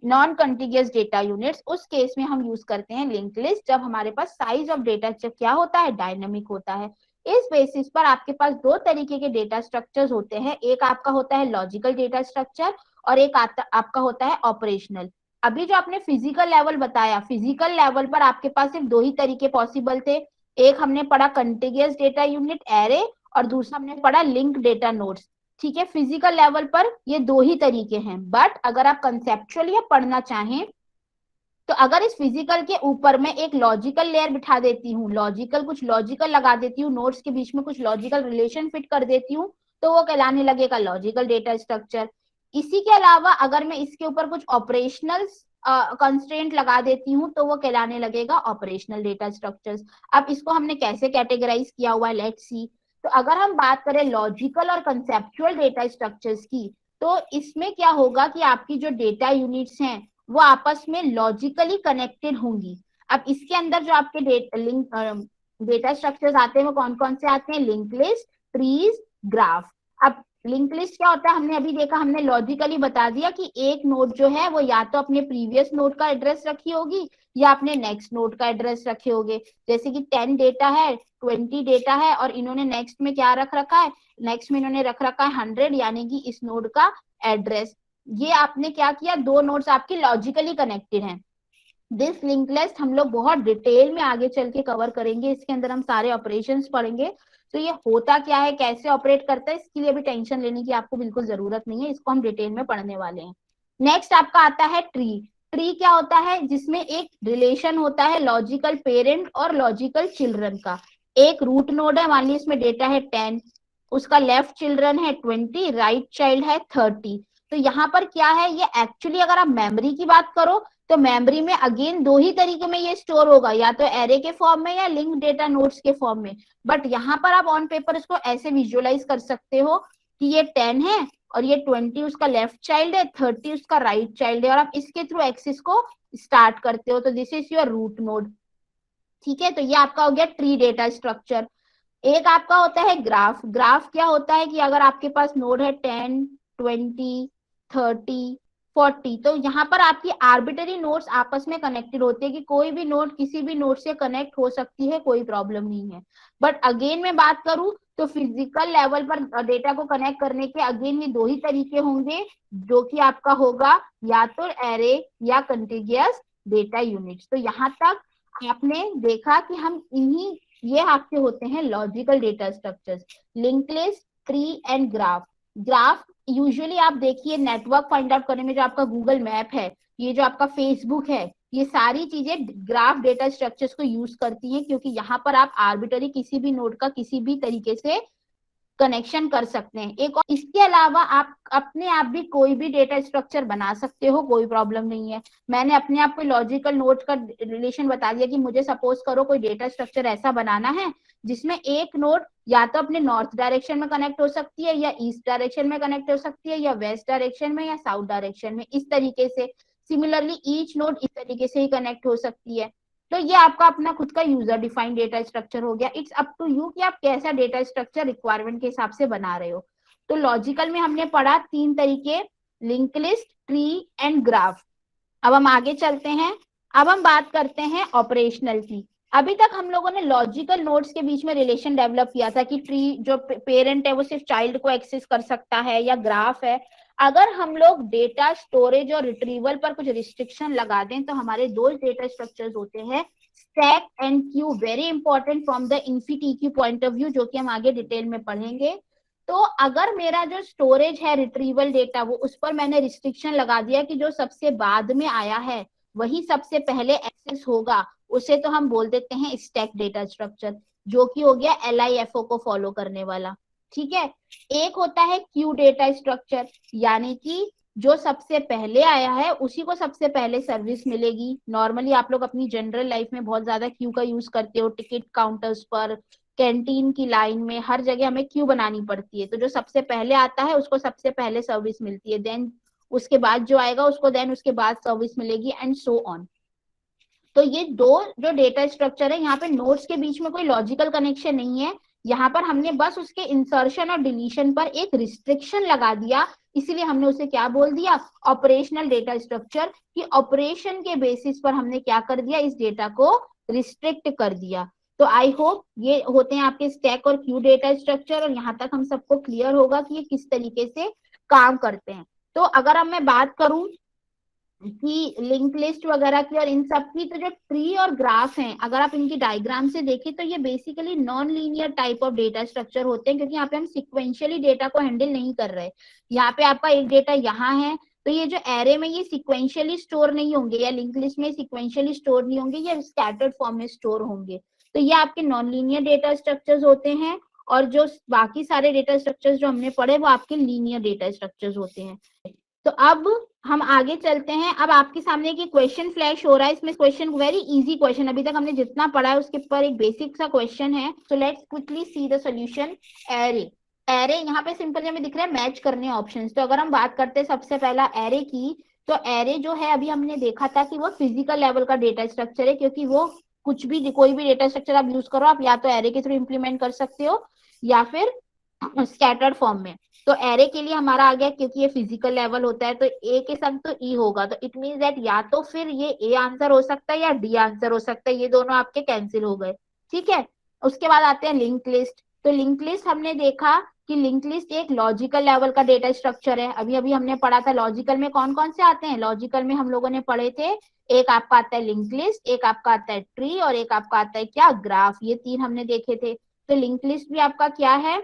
नॉन कंटिन्यूअस डेटा यूनिट्स। उस केस में हम यूज करते हैं लिंक लिस्ट, जब हमारे पास साइज ऑफ डेटा क्या होता है, डायनामिक होता है। इस बेसिस पर आपके पास दो तरीके के डेटा स्ट्रक्चर्स होते हैं, एक आपका होता है लॉजिकल डेटा स्ट्रक्चर और एक आपका होता है ऑपरेशनल। अभी जो आपने फिजिकल लेवल बताया, फिजिकल लेवल पर आपके पास सिर्फ दो ही तरीके पॉसिबल थे। एक हमने पढ़ा कंटिन्यूअस डेटा यूनिट एरे, और दूसरा हमने पढ़ा लिंक डेटा नोड्स। ठीक है, फिजिकल लेवल पर ये दो ही तरीके हैं। बट अगर आप कंसेप्चुअली पढ़ना चाहें, तो अगर इस फिजिकल के ऊपर में एक लॉजिकल लेयर बिठा देती हूँ, कुछ लॉजिकल लगा देती हूँ, नोड्स के बीच में कुछ लॉजिकल रिलेशन फिट कर देती हूँ, तो वो कहलाने लगेगा लॉजिकल डेटा स्ट्रक्चर। इसी के अलावा अगर मैं इसके ऊपर कुछ ऑपरेशनल कंस्ट्रेंट लगा देती हूँ, तो वो कहलाने लगेगा ऑपरेशनल डेटा स्ट्रक्चर्स। अब इसको हमने कैसे कैटेगराइज किया हुआ है, लेट्स सी। तो अगर हम बात करें लॉजिकल और कंसेप्चुअल डेटा स्ट्रक्चर्स की, तो इसमें क्या होगा कि आपकी जो डेटा यूनिट्स हैं वो आपस में लॉजिकली कनेक्टेड होंगी। अब इसके अंदर जो आपके डेटा स्ट्रक्चर्स आते हैं वो कौन कौन से आते हैं, लिंक लिस्ट, ट्रीज, ग्राफ। अब लिंक लिस्ट क्या होता है, हमने अभी देखा, हमने लॉजिकली बता दिया कि एक नोड जो है वो या तो अपने प्रीवियस नोड का एड्रेस रखी होगी या अपने नेक्स्ट नोड का एड्रेस रखे होगे। जैसे कि 10 डेटा है, 20 डेटा है, और इन्होंने नेक्स्ट में क्या रख रखा है, नेक्स्ट में इन्होंने रख रखा है 100, यानी कि इस नोड का एड्रेस। ये आपने क्या किया, दो नोड्स आपकी लॉजिकली कनेक्टेड हैं। दिस लिंक लिस्ट हम लोग बहुत डिटेल में आगे चल के कवर करेंगे, इसके अंदर हम सारे ऑपरेशंस पढ़ेंगे। तो ये होता क्या है, कैसे ऑपरेट करता है, इसके लिए भी टेंशन लेने की आपको बिल्कुल जरूरत नहीं है, इसको हम डिटेल में पढ़ने वाले हैं। नेक्स्ट आपका आता है ट्री। ट्री क्या होता है, जिसमें एक रिलेशन होता है लॉजिकल पेरेंट और लॉजिकल चिल्ड्रन का। एक रूट नोड है, मान लीजिए इसमें डेटा है 10, उसका लेफ्ट चिल्ड्रन है 20, राइट चाइल्ड है 30। तो यहाँ पर क्या है, ये एक्चुअली अगर आप मेमोरी की बात करो तो मेमोरी में अगेन दो ही तरीके में ये स्टोर होगा, या तो एरे के फॉर्म में या लिंक डेटा नोड्स के फॉर्म में। बट यहाँ पर आप ऑन पेपर इसको ऐसे विजुअलाइज कर सकते हो कि ये 10 है और ये 20 उसका लेफ्ट चाइल्ड है, 30 उसका राइट चाइल्ड है, और आप इसके थ्रू एक्सिस को स्टार्ट करते हो, तो this is your root node. ठीक है, तो ये आपका हो गया ट्री डेटा स्ट्रक्चर। एक आपका होता है ग्राफ। ग्राफ क्या होता है कि अगर आपके पास नोड है 10, 20, 30, 40, तो यहाँ पर आपकी आर्बिटरी नोड्स आपस में कनेक्टेड होते हैं कि कोई भी नोड किसी भी नोड से कनेक्ट हो सकती है, कोई प्रॉब्लम नहीं है। बट अगेन मैं बात करूं तो फिजिकल लेवल पर डेटा को कनेक्ट करने के अगेन ये दो ही तरीके होंगे, जो कि आपका होगा या तो एरे या कंटिगियस डेटा यूनिट्स। तो यहाँ तक आपने देखा कि हम इन्हीं, ये आपके होते हैं logical data structures, link list, tree and graph. Graph usually आप देखिए नेटवर्क फाइंड आउट करने में, जो आपका गूगल मैप है, ये जो आपका फेसबुक है, ये सारी चीजें ग्राफ डेटा स्ट्रक्चर्स को यूज करती हैं, क्योंकि यहाँ पर आप आर्बिटरी किसी भी नोड का किसी भी तरीके से कनेक्शन कर सकते हैं। एक और इसके अलावा आप अपने आप भी कोई भी डेटा स्ट्रक्चर बना सकते हो, कोई प्रॉब्लम नहीं है। मैंने अपने आप को लॉजिकल नोड का रिलेशन बता दिया कि मुझे सपोज करो कोई डेटा स्ट्रक्चर ऐसा बनाना है जिसमें एक नोड या तो अपने नॉर्थ डायरेक्शन में कनेक्ट हो सकती है, या ईस्ट डायरेक्शन में कनेक्ट हो सकती है, या वेस्ट डायरेक्शन में, या साउथ डायरेक्शन में, इस तरीके से। सिमिलरली ईच नोड इस तरीके से ही कनेक्ट हो सकती है। तो ये आपका अपना खुद का यूजर डिफाइंड डेटा स्ट्रक्चर हो गया। इट्स अप टू यू कि आप कैसा डेटा स्ट्रक्चर रिक्वायरमेंट के हिसाब से बना रहे हो। तो लॉजिकल में हमने पढ़ा तीन तरीके, link list, tree and graph. अब हम आगे चलते हैं। अब हम बात करते हैं ऑपरेशनल की। अभी तक हम लोगों ने लॉजिकल नोड्स के बीच में रिलेशन डेवलप किया था कि ट्री जो पेरेंट है वो सिर्फ चाइल्ड को एक्सेस कर सकता है, या ग्राफ है। अगर हम लोग डेटा स्टोरेज और रिट्रीवल पर कुछ रिस्ट्रिक्शन लगा दें तो हमारे दो डेटा स्ट्रक्चर्स होते हैं, stack and Q. Very important from the Infy point of view, जो कि हम आगे डिटेल में पढ़ेंगे। तो अगर मेरा जो स्टोरेज है रिट्रीवल डेटा, वो उस पर मैंने रिस्ट्रिक्शन लगा दिया कि जो सबसे बाद में आया है वही सबसे पहले एक्सेस होगा, उसे तो हम बोल देते हैं स्टैक डेटा स्ट्रक्चर, जो कि हो गया LIFO को फॉलो करने वाला। ठीक है। एक होता है क्यू डेटा स्ट्रक्चर, यानी कि जो सबसे पहले आया है उसी को सबसे पहले सर्विस मिलेगी। नॉर्मली आप लोग अपनी जनरल लाइफ में बहुत ज्यादा क्यू का यूज करते हो, टिकट काउंटर्स पर, कैंटीन की लाइन में, हर जगह हमें क्यू बनानी पड़ती है। तो जो सबसे पहले आता है उसको सबसे पहले सर्विस मिलती है, देन उसके बाद जो आएगा उसको देन उसके बाद सर्विस मिलेगी, एंड सो ऑन। तो ये दो जो डेटा स्ट्रक्चर है, यहाँ पे नोड्स के बीच में कोई लॉजिकल कनेक्शन नहीं है। यहाँ पर हमने बस उसके इंसर्शन और डिलीशन पर एक रिस्ट्रिक्शन लगा दिया, इसीलिए हमने उसे क्या बोल दिया, ऑपरेशनल डेटा स्ट्रक्चर। कि ऑपरेशन के बेसिस पर हमने क्या कर दिया, इस डेटा को रिस्ट्रिक्ट कर दिया। तो आई होप ये होते हैं आपके स्टैक और क्यू डेटा स्ट्रक्चर, और यहाँ तक हम सबको क्लियर होगा कि ये किस तरीके से काम करते हैं। तो अगर अब मैं बात करूं कि लिंक लिस्ट वगैरह की और इन सब की, तो जो ट्री और ग्राफ हैं, अगर आप इनकी डायग्राम से देखें तो ये basically non linear type of data structure होते हैं, क्योंकि यहाँ पे हम सिक्वेंशियली डेटा को हैंडल नहीं कर रहे। यहाँ पे आपका एक डेटा यहाँ है, तो ये जो एरे में ये सिक्वेंशियली स्टोर नहीं होंगे, या लिंक लिस्ट में सिक्वेंशियली स्टोर नहीं होंगे, ये स्कैटर्ड फॉर्म में स्टोर होंगे। तो ये आपके नॉन लीनियर डेटा स्ट्रक्चर्स होते हैं, और जो बाकी सारे डेटा स्ट्रक्चर्स जो हमने पढ़े वो आपके लीनियर डेटा स्ट्रक्चर्स होते हैं। तो अब हम आगे चलते हैं। अब आपके सामने एक क्वेश्चन फ्लैश हो रहा है, इसमें क्वेश्चन वेरी इजी क्वेश्चन, अभी तक हमने जितना पढ़ा है उसके ऊपर एक बेसिक सा क्वेश्चन है। So let's quickly see the solution. Array, array यहाँ पे सिंपल हमें दिख रहा है मैच करने ऑप्शंस। तो अगर हम बात करते हैं सबसे पहला एरे की, तो एरे जो है अभी हमने देखा था कि वो फिजिकल लेवल का डेटा स्ट्रक्चर है, क्योंकि वो कुछ भी कोई भी डेटा स्ट्रक्चर आप यूज करो, आप या तो एरे के थ्रू इम्प्लीमेंट कर सकते हो या फिर स्कैटर्ड फॉर्म में। तो एरे के लिए हमारा आ गया, क्योंकि ये फिजिकल लेवल होता है तो ए के संग तो ई होगा, तो इट मीन दैट या तो फिर ये ए आंसर हो सकता है या डी आंसर हो सकता है, ये दोनों आपके कैंसिल हो गए। ठीक है। उसके बाद आते हैं लिंक लिस्ट। तो लिंक लिस्ट हमने देखा कि लिंक लिस्ट एक लॉजिकल लेवल का डेटा स्ट्रक्चर है। अभी अभी हमने पढ़ा था लॉजिकल में कौन कौन से आते हैं। लॉजिकल में हम लोगों ने पढ़े थे, एक आपका आता है लिंक लिस्ट, एक आपका आता है ट्री, और एक आपका आता है क्या, ग्राफ। ये तीन हमने देखे थे। तो लिंक लिस्ट भी आपका क्या है,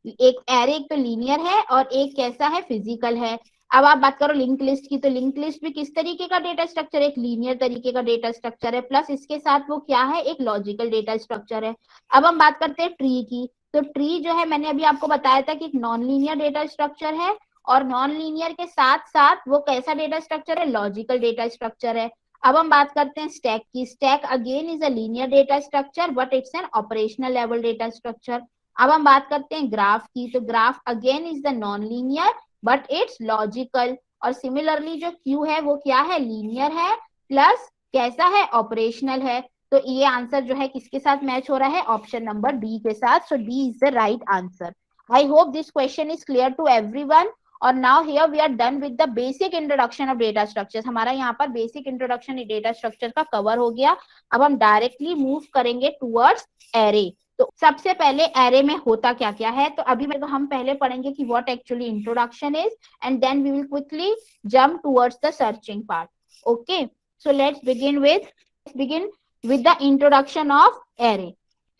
एक एरे, एक तो लीनियर है और एक कैसा है, फिजिकल है। अब आप बात करो लिंक लिस्ट की, तो लिंक लिस्ट भी किस तरीके का डेटा स्ट्रक्चर है, एक लीनियर तरीके का डेटा स्ट्रक्चर है, प्लस इसके साथ वो क्या है, एक लॉजिकल डेटा स्ट्रक्चर है। अब हम बात करते हैं ट्री की। तो ट्री जो है मैंने अभी आपको बताया था कि एक नॉन लीनियर डेटा स्ट्रक्चर है, और नॉन लीनियर के साथ साथ वो कैसा डेटा स्ट्रक्चर है, लॉजिकल डेटा स्ट्रक्चर है। अब हम बात करते हैं स्टैक की। Stack again is a linear data structure, but it's an operational level data structure. अब हम बात करते हैं ग्राफ की। तो graph again is the non linear but it's logical. और सिमिलरली जो क्यू है वो क्या है, लीनियर है, प्लस कैसा है, ऑपरेशनल है। तो ये आंसर जो है किसके साथ मैच हो रहा है, ऑप्शन नंबर डी के साथ. So D is the right answer. I hope this question is clear to everyone. और now here we are done with the basic introduction of data structures. हमारा यहाँ पर बेसिक इंट्रोडक्शन डेटा स्ट्रक्चर का cover हो गया. अब हम directly move करेंगे टूवर्ड्स एरे. तो सबसे पहले एरे में होता क्या क्या है, तो अभी हम पहले पढ़ेंगे कि what actually introduction is, and then we will quickly jump towards the searching part. Okay, so let's begin with the introduction of array.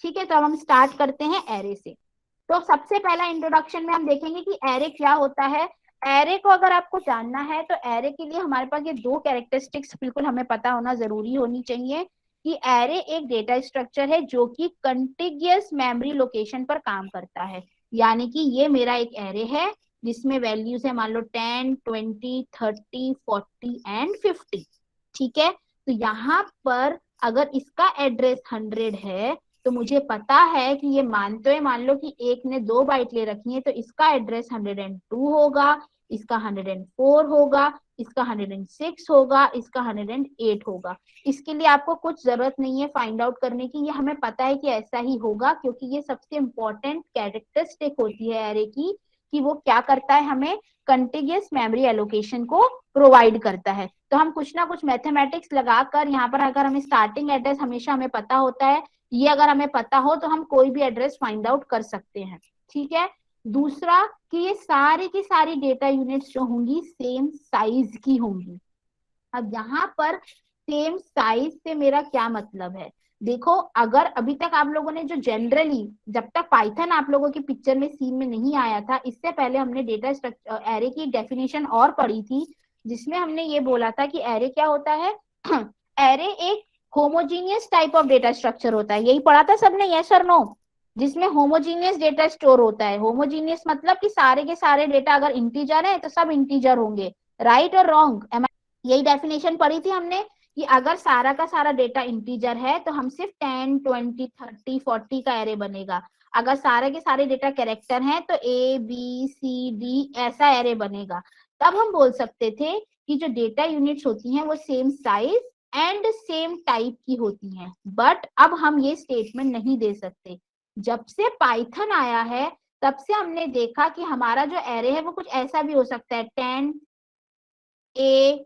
ठीक है, तो अब हम स्टार्ट करते हैं एरे से. तो सबसे पहला इंट्रोडक्शन में हम देखेंगे कि एरे क्या होता है. एरे को अगर आपको जानना है तो एरे के लिए हमारे पास ये दो कैरेक्टरिस्टिक्स बिल्कुल हमें पता होना जरूरी होनी चाहिए कि एरे एक डेटा स्ट्रक्चर है जो कि कंटिग्यूअस मेमोरी लोकेशन पर काम करता है. यानी कि ये मेरा एक एरे है जिसमें वैल्यूज है मान लो 10, 20, 30, 40 एंड 50. ठीक है, तो यहाँ पर अगर इसका एड्रेस 100 है तो मुझे पता है कि ये मान लो कि एक ने 2 बाइट ले रखी है, तो इसका एड्रेस 102 होगा, इसका 104 होगा, इसका 106 होगा, इसका 108 होगा. इसके लिए आपको कुछ जरूरत नहीं है फाइंड आउट करने की, ये हमें पता है कि ऐसा ही होगा, क्योंकि ये सबसे इंपॉर्टेंट कैरेक्टरिस्टिक होती है एरे की कि वो क्या करता है, हमें कंटिग्यूअस मेमोरी एलोकेशन को प्रोवाइड करता है. तो हम कुछ ना कुछ मैथमेटिक्स लगाकर यहाँ पर अगर हमें स्टार्टिंग एड्रेस हमेशा हमें पता होता है, ये अगर हमें पता हो तो हम कोई भी एड्रेस फाइंड आउट कर सकते हैं. ठीक है, दूसरा कि ये सारी की सारी डेटा यूनिट्स जो होंगी सेम साइज की होंगी. अब यहाँ पर सेम साइज से मेरा क्या मतलब है, देखो अगर अभी तक आप लोगों ने जो जनरली, जब तक पाइथन आप लोगों की पिक्चर में सीन में नहीं आया था, इससे पहले हमने डेटा स्ट्रक्चर एरे की डेफिनेशन और पढ़ी थी, जिसमें हमने ये बोला था कि एरे क्या होता है. एरे एक homogeneous type of data structure होता है. यही पढ़ा था सबने, यस और नो, जिसमें होमोजीनियस डेटा स्टोर होता है. होमोजीनियस मतलब कि सारे के सारे डेटा अगर इंटीजर है तो सब इंटीजर होंगे. राइट और रॉन्ग, यही डेफिनेशन पढ़ी थी हमने कि अगर सारा का सारा डेटा इंटीजर है तो हम सिर्फ 10, 20, 30, 40 का एरे बनेगा. अगर सारे के सारे डेटा कैरेक्टर हैं तो ए बी सी डी ऐसा एरे बनेगा. तब हम बोल सकते थे कि जो डेटा यूनिट्स होती हैं वो same size and same type की होती हैं. बट अब हम ये स्टेटमेंट नहीं दे सकते. जब से पाइथन आया है तब से हमने देखा कि हमारा जो एरे है वो कुछ ऐसा भी हो सकता है. 10 ए,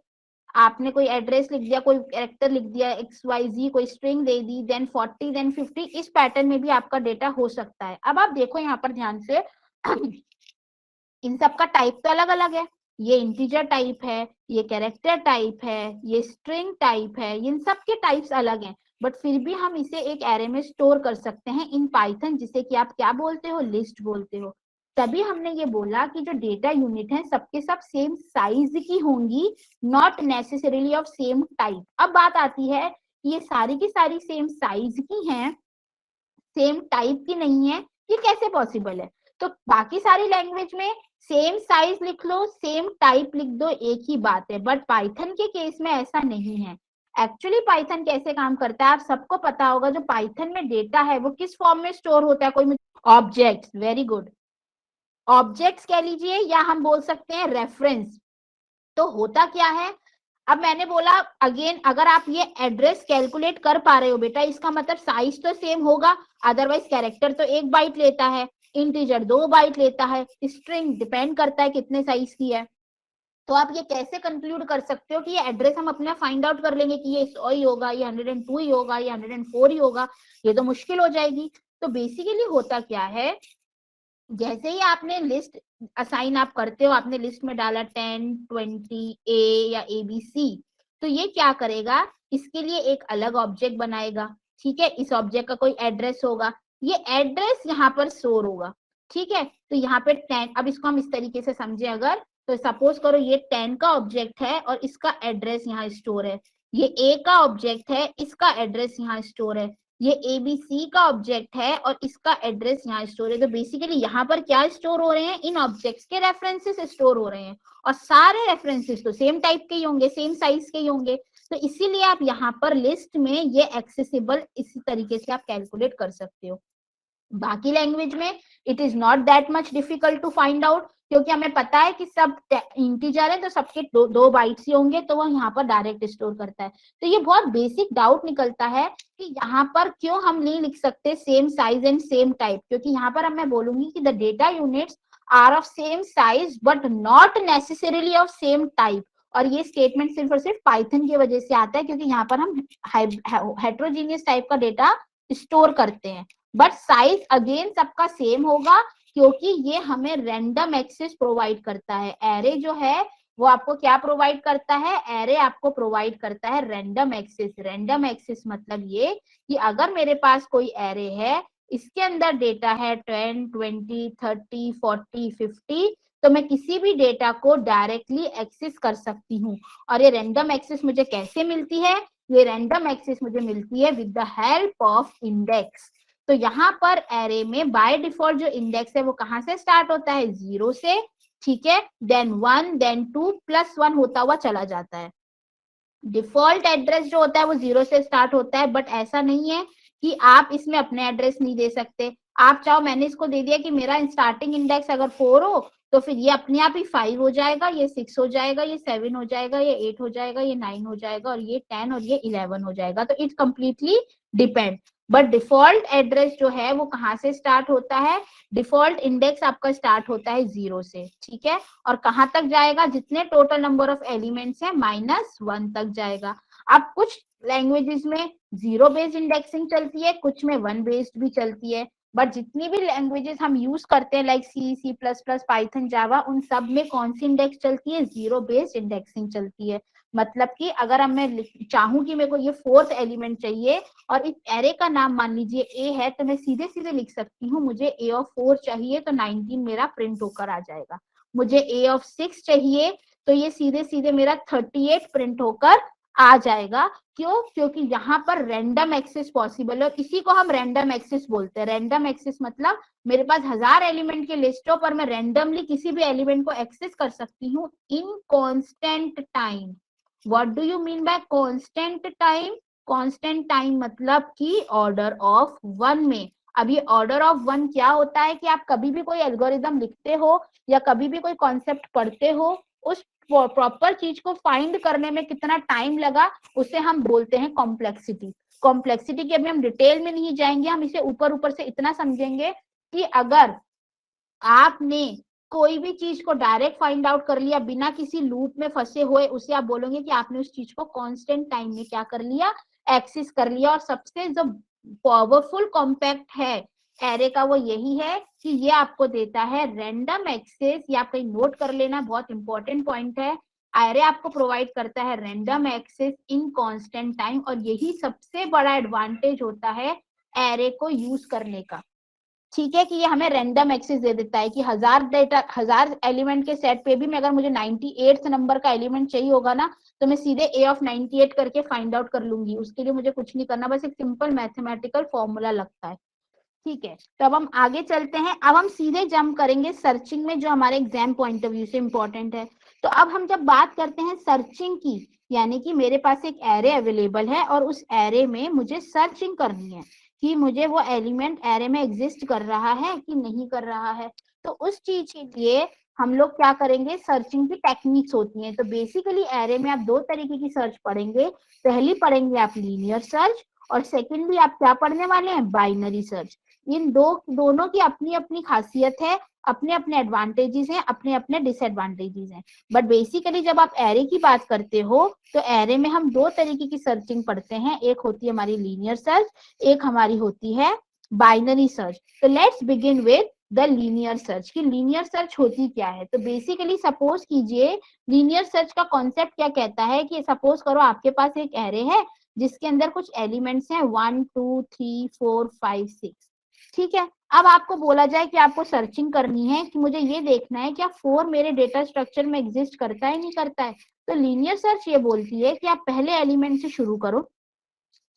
आपने कोई एड्रेस लिख दिया, कोई कैरेक्टर लिख दिया, XYZ कोई स्ट्रिंग दे दी, देन 40, देन 50, इस पैटर्न में भी आपका डेटा हो सकता है. अब आप देखो यहाँ पर ध्यान से, इन सब का टाइप तो अलग अलग है. ये इंटीजर टाइप है, ये कैरेक्टर टाइप है, ये स्ट्रिंग टाइप है, इन सब के टाइप्स अलग हैं. बट फिर भी हम इसे एक एरे में स्टोर कर सकते हैं इन पाइथन, जिसे कि आप क्या बोलते हो, लिस्ट बोलते हो. तभी हमने ये बोला कि जो डेटा यूनिट है सबके सब सेम साइज की होंगी, not necessarily of same type. अब बात आती है कि ये सारी की सारी सेम साइज की हैं, सेम टाइप की नहीं है, ये कैसे पॉसिबल है. तो बाकी सारी लैंग्वेज में सेम साइज लिख लो, सेम टाइप लिख दो, एक ही बात है. बट पाइथन के केस में ऐसा नहीं है. एक्चुअली पाइथन कैसे काम करता है आप सबको पता होगा. जो पाइथन में डेटा है वो किस फॉर्म में स्टोर होता है, कोई ऑब्जेक्ट्स. वेरी गुड, ऑब्जेक्ट्स कह लीजिए या हम बोल सकते हैं रेफरेंस. तो होता क्या है, अब मैंने बोला अगेन, अगर आप ये एड्रेस कैलकुलेट कर पा रहे हो बेटा, इसका मतलब साइज तो सेम होगा. अदरवाइज कैरेक्टर तो 1 बाइट लेता है, इंटीजर 2 बाइट लेता है, स्ट्रिंग डिपेंड करता है कितने साइज की है. तो आप ये कैसे कंक्लूड कर सकते हो कि ये एड्रेस हम अपना फाइंड आउट कर लेंगे कि ये 100 ही होगा, ये 102 ही होगा, ये 104 ही होगा, ये तो मुश्किल हो जाएगी. तो बेसिकली होता क्या है, जैसे ही आपने लिस्ट असाइन आप करते हो, आपने लिस्ट में डाला 10, 20 ए या ABC, तो ये क्या करेगा, इसके लिए एक अलग ऑब्जेक्ट बनाएगा. ठीक है, इस ऑब्जेक्ट का कोई एड्रेस होगा, ये एड्रेस यहाँ पर स्टोर होगा. ठीक है, तो यहाँ पे 10, अब इसको हम इस तरीके से समझे अगर, तो सपोज करो ये 10 का ऑब्जेक्ट है और इसका एड्रेस यहाँ स्टोर है. ये ए का ऑब्जेक्ट है, इसका एड्रेस यहाँ स्टोर है. ये ABC का ऑब्जेक्ट है और इसका एड्रेस यहाँ स्टोर है. तो बेसिकली यहाँ पर क्या स्टोर हो रहे हैं, इन ऑब्जेक्ट्स के रेफरेंसेस स्टोर हो रहे हैं. और सारे रेफरेंसेस तो सेम टाइप के ही होंगे, सेम साइज के ही होंगे. तो इसीलिए आप यहाँ पर लिस्ट में ये एक्सेसिबल इसी तरीके से आप कैलकुलेट कर सकते हो. बाकी लैंग्वेज में it is not that much difficult to find out, क्योंकि हमें पता है कि सब इंटीजर है तो सबके दो बाइट्स ही होंगे, तो वो यहाँ पर डायरेक्ट स्टोर करता है। तो ये बहुत बेसिक डाउट निकलता है कि यहाँ पर क्यों हम नहीं लिख सकते same size and same type, क्योंकि यहाँ पर मैं बोलूंगी कि the data units are of same size but not necessarily of same type. और ये स्टेटमेंट सिर्फ और सिर्फ पाइथन की वजह से आता है, क्योंकि यहाँ पर हम हेट्रोजीनियस टाइप का डेटा स्टोर करते हैं। बट साइज अगेन सबका सेम होगा, क्योंकि ये हमें रैंडम एक्सेस प्रोवाइड करता है। एरे जो है वो आपको क्या प्रोवाइड करता है, एरे आपको प्रोवाइड करता है रैंडम एक्सेस। रैंडम एक्सेस मतलब ये कि अगर मेरे पास कोई एरे है, इसके अंदर डेटा है 10, 20, 30, 40, 50, तो मैं किसी भी डेटा को डायरेक्टली एक्सेस कर सकती हूँ। और ये रैंडम एक्सेस मुझे कैसे मिलती है, ये रैंडम एक्सेस मुझे मिलती है with the help of index. तो यहाँ पर एरे में बाय डिफॉल्ट जो इंडेक्स है वो कहाँ से स्टार्ट होता है, 0 से, ठीक है, देन 1, देन 2 प्लस 1 होता हुआ चला जाता है। डिफॉल्ट एड्रेस जो होता है वो 0 से स्टार्ट होता है, बट ऐसा नहीं है कि आप इसमें अपने एड्रेस नहीं दे सकते। आप चाहो, मैंने इसको दे दिया कि मेरा स्टार्टिंग इंडेक्स अगर 4 हो तो फिर ये अपने आप ही 5 हो जाएगा, ये 6 हो जाएगा, ये 7 हो जाएगा, ये 8 हो जाएगा, ये 9 हो जाएगा, और ये 10 और ये 11 हो जाएगा। तो it completely depend. But default address जो है वो कहाँ से स्टार्ट होता है, डिफॉल्ट इंडेक्स आपका स्टार्ट होता है 0 से, ठीक है, और कहाँ तक जाएगा, जितने टोटल नंबर ऑफ एलिमेंट्स है -1 तक जाएगा। अब कुछ लैंग्वेजेस में 0 बेस्ड इंडेक्सिंग चलती है, कुछ में 1 बेस्ड भी चलती है, बट जितनी भी लैंग्वेजेस हम यूज करते हैं लाइक सी, सी प्लस प्लस, पाइथन, जावा, उन सब में कौन सी इंडेक्स चलती है, 0 बेस्ड इंडेक्सिंग चलती है। मतलब कि अगर हम मैं चाहूँ कि मेरे को ये 4th एलिमेंट चाहिए और इस एरे का नाम मान लीजिए ए है, तो मैं सीधे सीधे लिख सकती हूँ मुझे ए ऑफ 4 चाहिए, तो 19 मेरा प्रिंट होकर आ जाएगा। मुझे ए ऑफ 6 चाहिए, तो ये सीधे सीधे मेरा 38 प्रिंट होकर आ जाएगा। क्यों, क्योंकि यहाँ पर रैंडम एक्सेस पॉसिबल है, इसी को हम रैंडम एक्सेस बोलते हैं। रैंडम एक्सेस मतलब मेरे पास 1000 एलिमेंट के लिस्ट हो, पर मैं रैंडमली किसी भी एलिमेंट को एक्सेस कर सकती हूँ in constant time. What do you mean by constant time, constant time मतलब कि ऑर्डर ऑफ 1 में। अब ये ऑर्डर ऑफ 1 क्या होता है कि आप कभी भी कोई एल्गोरिदम लिखते हो या कभी भी कोई कॉन्सेप्ट पढ़ते हो, उस प्रॉपर चीज को फाइंड करने में कितना टाइम लगा उसे हम बोलते हैं कॉम्प्लेक्सिटी। कॉम्प्लेक्सिटी की अभी हम डिटेल में नहीं जाएंगे, हम इसे ऊपर ऊपर से इतना समझेंगे कि अगर आपने कोई भी चीज को डायरेक्ट फाइंड आउट कर लिया बिना किसी लूप में फंसे हुए, उसे आप बोलोगे कि आपने उस चीज को कांस्टेंट टाइम में क्या कर लिया, एक्सेस कर लिया। और सबसे जो पावरफुल कॉम्पैक्ट है एरे का वो यही है कि ये आपको देता है रैंडम एक्सेस। ये आप कहीं नोट कर लेना, बहुत इंपॉर्टेंट पॉइंट है। एरे आपको प्रोवाइड करता है रैंडम एक्सेस इन कांस्टेंट टाइम, और यही सबसे बड़ा एडवांटेज होता है एरे को यूज करने का, ठीक है, कि ये हमें रैंडम एक्सेस दे देता है कि 1000 एलिमेंट के सेट पे भी मैं अगर मुझे 98th नंबर का एलिमेंट चाहिए होगा ना, तो मैं सीधे ए ऑफ 98 करके फाइंड आउट कर लूंगी। उसके लिए मुझे कुछ नहीं करना, बस एक सिंपल मैथमेटिकल फॉर्मूला लगता है, ठीक है। तो अब हम आगे चलते हैं, अब हम सीधे जंप करेंगे सर्चिंग में, जो हमारे एग्जाम पॉइंट ऑफ व्यू से इंपॉर्टेंट है। तो अब हम जब बात करते हैं सर्चिंग की, यानी कि मेरे पास एक एरे अवेलेबल है और उस एरे में मुझे सर्चिंग करनी है कि मुझे वो एलिमेंट एरे में एग्जिस्ट कर रहा है कि नहीं कर रहा है। तो उस चीज के लिए हम लोग क्या करेंगे, सर्चिंग की टेक्निक्स होती हैं। तो बेसिकली एरे में आप 2 तरीके की सर्च पढ़ेंगे। पहली पढ़ेंगे आप लीनियर सर्च, और सेकेंडली आप क्या पढ़ने वाले हैं, बाइनरी सर्च। इन दोनों की अपनी अपनी खासियत है, अपने अपने एडवांटेजेस हैं, अपने अपने डिसएडवांटेजेस हैं। बट बेसिकली जब आप एरे की बात करते हो तो एरे में हम 2 तरीके की सर्चिंग पढ़ते हैं, एक होती है हमारी लीनियर सर्च, एक हमारी होती है बाइनरी सर्च। तो let's begin with the linear search की लीनियर सर्च होती क्या है। तो बेसिकली सपोज कीजिए, लीनियर सर्च का कॉन्सेप्ट क्या कहता है कि सपोज करो आपके पास एक एरे है जिसके अंदर कुछ एलिमेंट्स हैं 1 2 3 4 5 6, ठीक है। अब आपको बोला जाए कि आपको सर्चिंग करनी है कि मुझे ये देखना है क्या 4 मेरे डेटा स्ट्रक्चर में एग्जिस्ट करता है नहीं करता है। तो लीनियर सर्च ये बोलती है कि आप पहले एलिमेंट से शुरू करो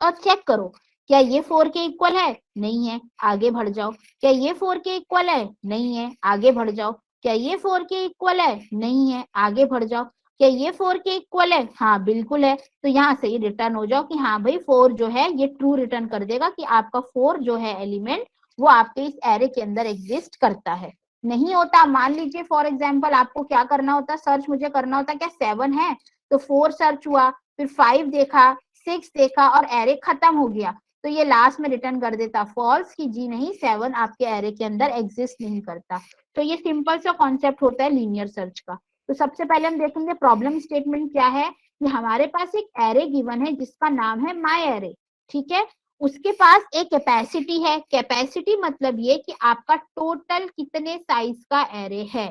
और चेक करो क्या ये 4 के इक्वल है, नहीं है, आगे बढ़ जाओ। क्या ये 4 के इक्वल है, नहीं है, आगे बढ़ जाओ। क्या ये 4 के इक्वल है, नहीं है, आगे बढ़ जाओ। क्या ये 4 के इक्वल है, हाँ बिल्कुल है, तो यहाँ से ये रिटर्न हो जाओ कि हाँ भाई 4 जो है ये ट्रू रिटर्न कर देगा कि आपका 4 जो है एलिमेंट वो आपके इस एरे के अंदर एग्जिस्ट करता है। नहीं होता, मान लीजिए फॉर एग्जाम्पल आपको क्या करना होता, सर्च मुझे करना होता क्या 7 है तो 4 सर्च हुआ, फिर 5 देखा, 6 देखा और एरे खत्म हो गया, तो ये लास्ट में रिटर्न कर देता फॉल्स कि जी नहीं 7 आपके एरे के अंदर एग्जिस्ट नहीं करता। तो ये सिंपल सा कॉन्सेप्ट होता है लीनियर सर्च का। तो सबसे पहले हम देखेंगे प्रॉब्लम स्टेटमेंट क्या है, कि हमारे पास एक एरे गिवन है जिसका नाम है माई एरे, ठीक है। उसके पास एक कैपेसिटी है, कैपेसिटी मतलब ये कि आपका टोटल कितने साइज का एरे है,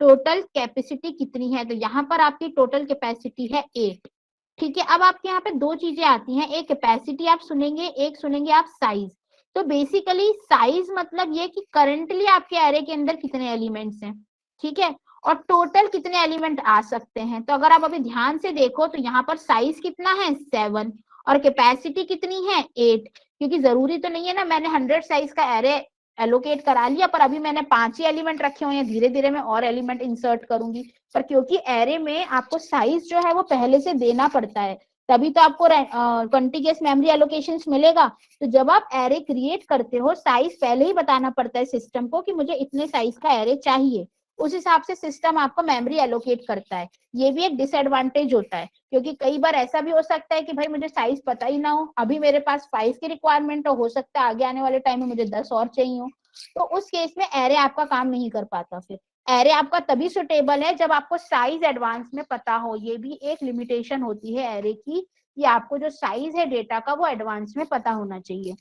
टोटल कैपेसिटी कितनी है, तो यहाँ पर आपकी टोटल कैपेसिटी है 8, ठीक है। अब आपके यहाँ पे दो चीजें आती हैं, एक कैपेसिटी आप सुनेंगे, एक सुनेंगे आप साइज। तो बेसिकली साइज मतलब ये कि करंटली आपके एरे के अंदर कितने एलिमेंट्स हैं, ठीक है, और टोटल कितने एलिमेंट आ सकते हैं। तो अगर आप अभी ध्यान से देखो तो यहाँ पर साइज कितना है 7 और कैपेसिटी कितनी है 8, क्योंकि जरूरी तो नहीं है ना मैंने 100 साइज का एरे एलोकेट करा लिया पर अभी मैंने 5 ही एलिमेंट रखे हुए हैं, धीरे धीरे मैं और एलिमेंट इंसर्ट करूंगी, पर क्योंकि एरे में आपको साइज जो है वो पहले से देना पड़ता है, तभी तो आपको कॉन्टिगियस मेमोरी एलोकेशंस मिलेगा। तो जब आप एरे क्रिएट करते हो साइज पहले ही बताना पड़ता है सिस्टम को कि मुझे इतने साइज का एरे चाहिए, उस हिसाब से सिस्टम आपको मेमोरी एलोकेट करता है। ये भी एक डिसएडवांटेज होता है, क्योंकि कई बार ऐसा भी हो सकता है कि भाई मुझे साइज पता ही ना हो, अभी मेरे पास 5 की रिक्वायरमेंट हो सकता है आगे आने वाले टाइम में मुझे 10 और चाहिए हो, तो उस केस में एरे आपका काम नहीं कर पाता। फिर एरे आपका तभी सुटेबल है जब आपको साइज एडवांस में पता हो, ये भी एक लिमिटेशन होती है एरे की, कि आपको जो साइज है डेटा का वो एडवांस में पता होना चाहिए।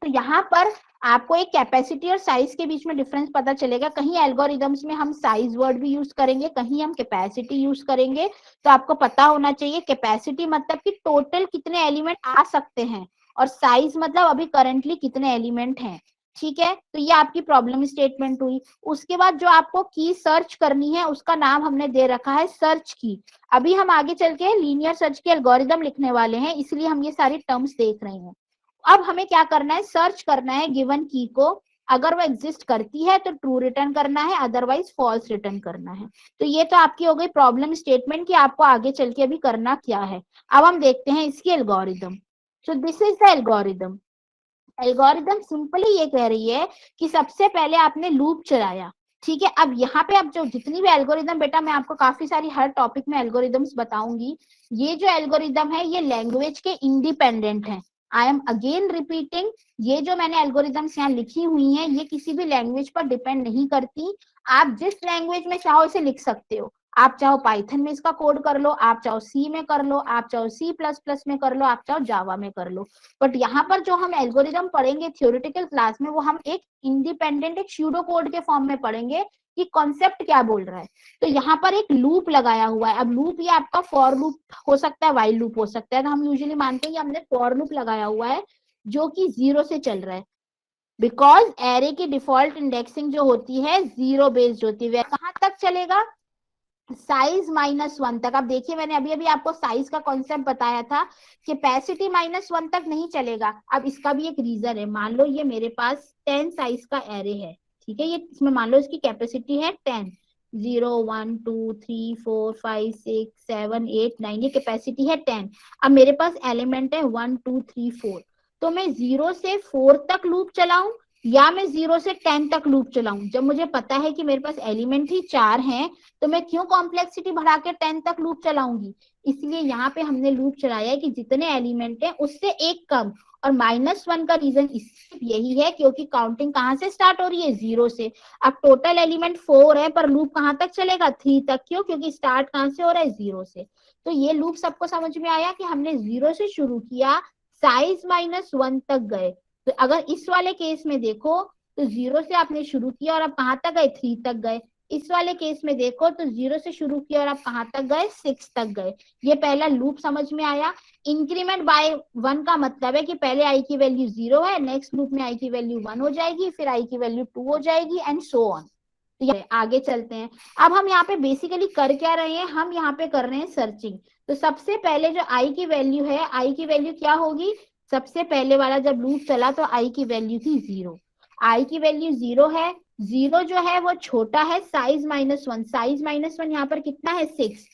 तो यहाँ पर आपको एक कैपेसिटी और साइज के बीच में डिफरेंस पता चलेगा, कहीं एल्गोरिदम्स में हम साइज वर्ड भी यूज करेंगे, कहीं हम कैपेसिटी यूज करेंगे। तो आपको पता होना चाहिए कैपेसिटी मतलब कि टोटल कितने एलिमेंट आ सकते हैं, और साइज मतलब अभी करंटली कितने एलिमेंट हैं, ठीक है। तो ये आपकी प्रॉब्लम स्टेटमेंट हुई। उसके बाद जो आपको की सर्च करनी है उसका नाम हमने दे रखा है सर्च की। अभी हम आगे चल के लीनियर सर्च के एल्गोरिदम लिखने वाले हैं, इसलिए हम ये सारी टर्म्स देख रहे हैं। अब हमें क्या करना है, सर्च करना है गिवन की को, अगर वो एग्जिस्ट करती है तो ट्रू रिटर्न करना है, अदरवाइज फॉल्स रिटर्न करना है। तो ये तो आपकी हो गई प्रॉब्लम स्टेटमेंट कि आपको आगे चल के अभी करना क्या है। अब हम देखते हैं इसकी algorithm. So this is the algorithm. Algorithm simply ये कह रही है कि सबसे पहले आपने लूप चलाया, ठीक है। अब यहाँ पे अब जो जितनी भी एल्गोरिदम, बेटा मैं आपको काफी सारी हर टॉपिक में एल्गोरिदम्स बताऊंगी, ये जो एल्गोरिदम है ये लैंग्वेज के इंडिपेंडेंट है। आई एम अगेन रिपीटिंग, ये जो मैंने एल्गोरिदम्स यहाँ लिखी हुई हैं ये किसी भी लैंग्वेज पर डिपेंड नहीं करती। आप जिस लैंग्वेज में चाहो इसे लिख सकते हो, आप चाहो पाइथन में इसका कोड कर लो, आप चाहो सी में कर लो, आप चाहो C++ में कर लो, आप चाहो जावा में कर लो। बट यहाँ पर जो हम एल्गोरिदम पढ़ेंगे थियोरेटिकल क्लास में, वो हम एक इंडिपेंडेंट एक स्यूडो कोड के फॉर्म में पढ़ेंगे कि कॉन्सेप्ट क्या बोल रहा है। तो यहाँ पर एक लूप लगाया हुआ है। अब लूप ये आपका फॉर लूप हो सकता है, वाइल लूप हो सकता है, तो हम यूजुअली मानते हैं कि हमने फॉर लूप लगाया हुआ है जो कि 0 से चल रहा है, बिकॉज एरे की डिफॉल्ट इंडेक्सिंग जो होती है 0 बेस्ड होती है। कहाँ तक चलेगा, साइज -1 तक। अब देखिए मैंने अभी अभी आपको साइज का कॉन्सेप्ट बताया था, कैपेसिटी -1 तक नहीं चलेगा। अब इसका भी एक रीजन है, मान लो ये मेरे पास 10 साइज का एरे है, ठीक है, ये इसमें मान लो इसकी कैपेसिटी है 10, 0 1 2 3 4 5 6 7 8 9, ये कैपेसिटी है 10। अब मेरे पास एलिमेंट है 1 2 3 4, तो मैं 0 से 4 तक लूप चलाऊं या मैं 0 से 10 तक लूप चलाऊं। जब मुझे पता है कि मेरे पास एलिमेंट ही 4 हैं तो मैं क्यों कॉम्प्लेक्सिटी बढ़ा के 10 तक लूप चलाऊंगी। इसलिए यहाँ पे हमने लूप चलाया है कि जितने एलिमेंट है उससे एक कम, और -1 का रीजन यही है क्योंकि काउंटिंग कहाँ से स्टार्ट हो रही है 0 से। अब टोटल एलिमेंट 4 है पर लूप कहाँ तक चलेगा 3 तक, क्यों, क्योंकि स्टार्ट कहाँ से हो रहा है 0 से। तो ये लूप सबको समझ में आया कि हमने 0 से शुरू किया, साइज -1 तक गए। तो अगर इस वाले केस में देखो तो 0 से आपने शुरू किया और आप कहाँ तक गए 3 तक गए। इस वाले केस में देखो तो 0 से शुरू किया और आप कहाँ तक गए 6 तक गए। ये पहला लूप समझ में आया। इंक्रीमेंट बाय 1 का मतलब है कि पहले i की वैल्यू 0 है, नेक्स्ट लूप में i की वैल्यू 1 हो जाएगी, फिर i की वैल्यू 2 हो जाएगी एंड सो ऑन। तो आगे चलते हैं। अब हम यहाँ पे बेसिकली कर क्या रहे हैं, हम यहाँ पे कर रहे हैं सर्चिंग। तो सबसे पहले जो i की वैल्यू है, i की वैल्यू क्या होगी, सबसे पहले वाला जब लूप चला तो i की वैल्यू थी 0, i की वैल्यू 0 है। 0 जो है वो छोटा है साइज -1, साइज -1 यहाँ पर कितना है 6,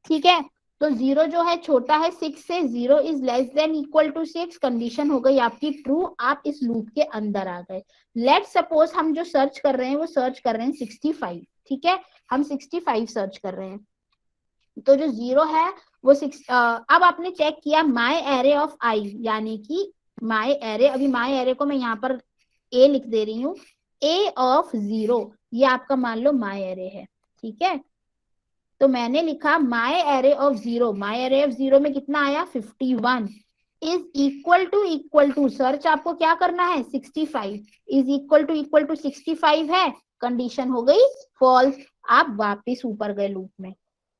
ठीक है। तो 0 जो है छोटा है 6 से, 0 is less than equal to 6, condition हो गई आपकी ट्रू, आप इस लूप के अंदर आ गए। लेट सपोज हम जो सर्च कर रहे हैं वो सर्च कर रहे हैं 65, ठीक है, हम 65 सर्च कर रहे हैं। तो जो 0 है वो 6, अब आपने चेक किया माई एरे ऑफ आई, यानी कि माई एरे, अभी माई एरे को मैं यहाँ पर ए लिख दे रही हूँ, ए ऑफ 0, ये आपका मान लो माई एरे है, ठीक है। तो मैंने लिखा माई array of 0, my array of 0 में कितना आया 51, इज इक्वल टू सर्च आपको क्या करना है 65, इज इक्वल टू 65 है, कंडीशन हो गई फॉल्स, आप वापिस ऊपर गए लूप में,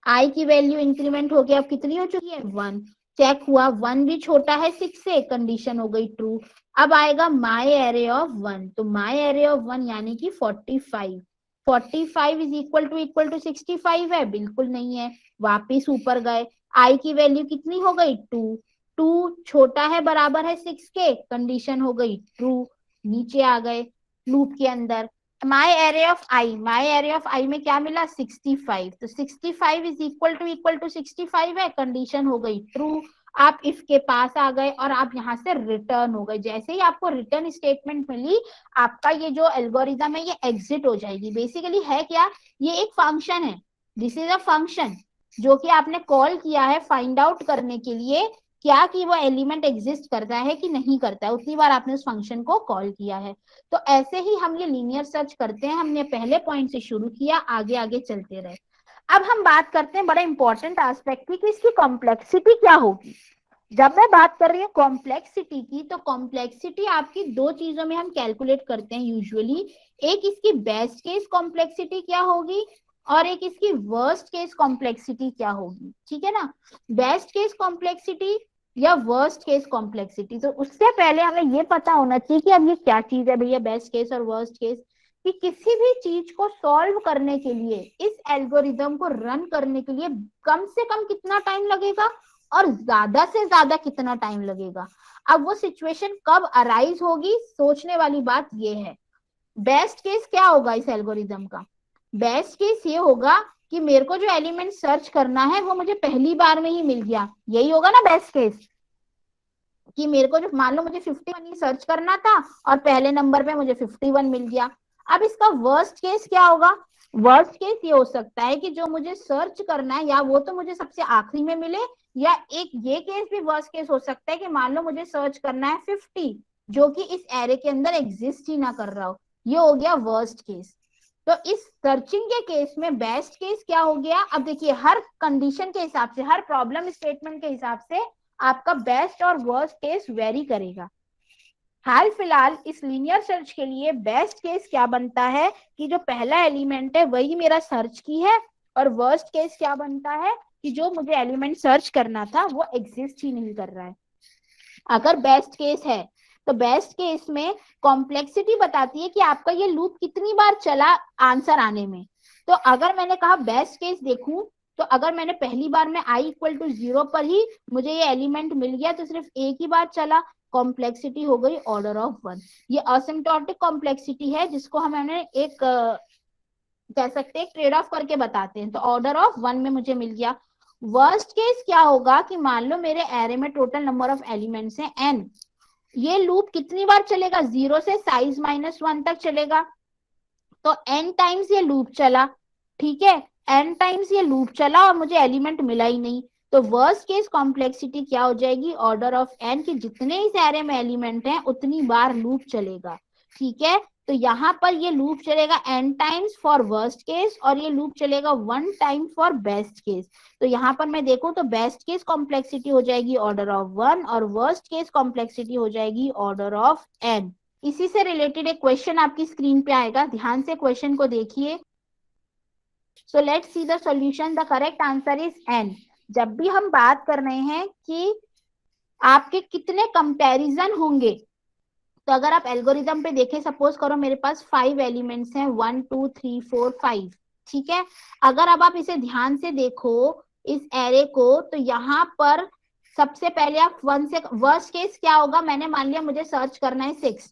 आई की वैल्यू इंक्रीमेंट हो गया, अब कितनी हो चुकी है 1, चेक हुआ 1 भी छोटा है 6 से, कंडीशन हो गई ट्रू। अब आएगा माई एरे ऑफ 1, तो माई एरे ऑफ 1 यानी कि 45, 45 इज इक्वल टू 65 है, बिल्कुल नहीं है, वापिस ऊपर गए, आई की वैल्यू कितनी हो गई 2, 2 छोटा है बराबर है 6 के, कंडीशन हो गई ट्रू, नीचे आ गए लूप के अंदर। My array of I, my array of I में क्या मिला 65, तो 65 इज इक्वल टू 65 है, कंडीशन हो गई ट्रू, आप इफ के पास आ गए और आप यहाँ से रिटर्न हो गए। जैसे ही आपको रिटर्न स्टेटमेंट मिली, आपका ये जो एल्गोरिदम है ये एग्जिट हो जाएगी। बेसिकली है क्या, ये एक फंक्शन है, दिस इज अ फंक्शन जो कि आपने कॉल किया है फाइंड आउट करने के लिए क्या कि वो एलिमेंट एग्जिस्ट करता है कि नहीं करता है, उतनी बार आपने उस फंक्शन को कॉल किया है। तो ऐसे ही हम ये लीनियर सर्च करते हैं, हमने पहले पॉइंट से शुरू किया, आगे आगे चलते रहे। अब हम बात करते हैं बड़ा इंपॉर्टेंट एस्पेक्ट की कि इसकी कॉम्प्लेक्सिटी क्या होगी। जब मैं बात कर रही हूँ कॉम्प्लेक्सिटी की, तो कॉम्प्लेक्सिटी आपकी दो चीजों में हम कैलकुलेट करते हैं यूजुअली, एक इसकी बेस्ट केस कॉम्प्लेक्सिटी क्या होगी और एक इसकी वर्स्ट केस कॉम्प्लेक्सिटी क्या होगी, ठीक है ना, बेस्ट केस कॉम्प्लेक्सिटी या वर्स्ट केस कॉम्प्लेक्सिटी। तो उससे पहले हमें ये पता होना चाहिए कि अब ये क्या चीज है भैया बेस्ट केस और वर्स्ट केस, कि किसी भी चीज को सॉल्व करने के लिए, इस एल्गोरिदम को रन करने के लिए कम से कम कितना टाइम लगेगा और ज्यादा से ज्यादा कितना टाइम लगेगा। अब वो सिचुएशन कब अराइज होगी, सोचने वाली बात ये है। बेस्ट केस क्या होगा इस एल्गोरिदम का, बेस्ट केस ये होगा कि मेरे को जो एलिमेंट सर्च करना है वो मुझे पहली बार में ही मिल गया, यही होगा ना बेस्ट केस, कि मेरे को जो मान लो मुझे 51 ही सर्च करना था और पहले नंबर पे मुझे 51 मिल गया। अब इसका वर्स्ट केस क्या होगा, वर्स्ट केस ये हो सकता है कि जो मुझे सर्च करना है या वो तो मुझे सबसे आखिरी में मिले, या एक ये केस भी वर्स्ट केस हो सकता है कि मान लो मुझे सर्च करना है 50 जो कि इस एरे के अंदर एग्जिस्ट ही ना कर रहा हो, ये हो गया वर्स्ट केस। तो इस सर्चिंग के केस में बेस्ट केस क्या हो गया, अब देखिए हर कंडीशन के हिसाब से, हर प्रॉब्लम स्टेटमेंट के हिसाब से आपका बेस्ट और वर्स्ट केस वेरी करेगा। हाल फिलहाल इस लीनियर सर्च के लिए बेस्ट केस क्या बनता है कि जो पहला एलिमेंट है वही मेरा सर्च की है, और वर्स्ट केस क्या बनता है कि जो मुझे एलिमेंट सर्च करना था वो एग्जिस्ट ही नहीं कर रहा है। अगर बेस्ट केस है तो बेस्ट केस में कॉम्प्लेक्सिटी बताती है कि आपका ये लूप कितनी बार चला आंसर आने में। तो अगर मैंने कहा बेस्ट केस देखूं, तो अगर मैंने पहली बार में i इक्वल टू 0 पर ही मुझे ये एलिमेंट मिल गया तो सिर्फ एक ही बार चला, कॉम्प्लेक्सिटी हो गई ऑर्डर ऑफ 1। ये असिम्प्टोटिक कॉम्प्लेक्सिटी है जिसको हमने एक कह सकते हैं ट्रेड ऑफ करके बताते हैं, तो ऑर्डर ऑफ 1 में मुझे मिल गया। वर्स्ट केस क्या होगा कि मान लो मेरे एरे में टोटल नंबर ऑफ एलिमेंट्स हैं n, ये लूप कितनी बार चलेगा 0 से साइज -1 तक चलेगा, तो n टाइम्स ये लूप चला, ठीक है, n टाइम्स ये लूप चला और मुझे एलिमेंट मिला ही नहीं। तो वर्स्ट केस कॉम्प्लेक्सिटी क्या हो जाएगी ऑर्डर ऑफ n, कि जितने इस एरे में एलिमेंट हैं उतनी बार लूप चलेगा, ठीक है। तो यहाँ पर ये लूप चलेगा n times for worst case और ये लूप चलेगा 1 टाइम फॉर बेस्ट केस। तो यहाँ पर मैं देखूं तो बेस्ट केस कॉम्प्लेक्सिटी हो जाएगी ऑर्डर ऑफ 1 और वर्स्ट केस कॉम्प्लेक्सिटी हो जाएगी ऑर्डर ऑफ n। इसी से रिलेटेड एक क्वेश्चन आपकी स्क्रीन पे आएगा, ध्यान से क्वेश्चन को देखिए। So let's see the solution, the correct answer is n। जब भी हम बात कर रहे हैं कि आपके कितने कंपैरिजन होंगे, तो अगर आप एल्गोरिदम पे देखें, सपोज करो मेरे पास 5 एलिमेंट्स हैं 1 2 3 4 5, ठीक है। अगर अब आप इसे ध्यान से देखो इस एरे को, तो यहाँ पर सबसे पहले आप 1 से, वर्स्ट केस क्या होगा, मैंने मान लिया मुझे सर्च करना है 6,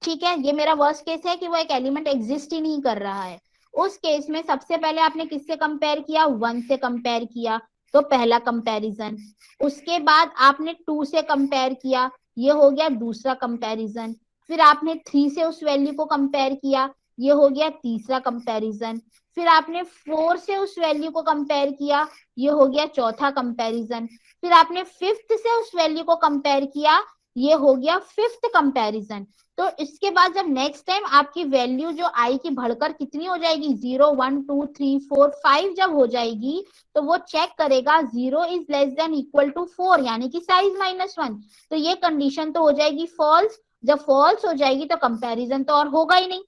ठीक है, ये मेरा वर्स्ट केस है कि वो एक एलिमेंट एग्जिस्ट ही नहीं कर रहा है। उस केस में सबसे पहले आपने किससे कंपेयर किया, 1 से कंपेयर किया, तो पहला कंपैरिजन। उसके बाद आपने 2 से कंपेयर किया, ये हो गया दूसरा कंपैरिजन। फिर आपने 3 से उस वैल्यू को कंपेयर किया, ये हो गया तीसरा कंपैरिजन। फिर आपने 4 से उस वैल्यू को कंपेयर किया, ये हो गया चौथा कंपैरिजन। फिर आपने 5th से उस वैल्यू को कंपेयर किया, ये हो गया 5th कंपैरिजन। तो इसके बाद जब नेक्स्ट टाइम आपकी वैल्यू जो आई की बढ़कर कितनी हो जाएगी, 0 1 2 3 4 5 जब हो जाएगी, तो वो चेक करेगा 0 is less than equal to 4, यानी कि साइज -1। तो ये कंडीशन तो हो जाएगी फॉल्स। जब फॉल्स हो जाएगी तो कंपैरिजन तो और होगा ही नहीं।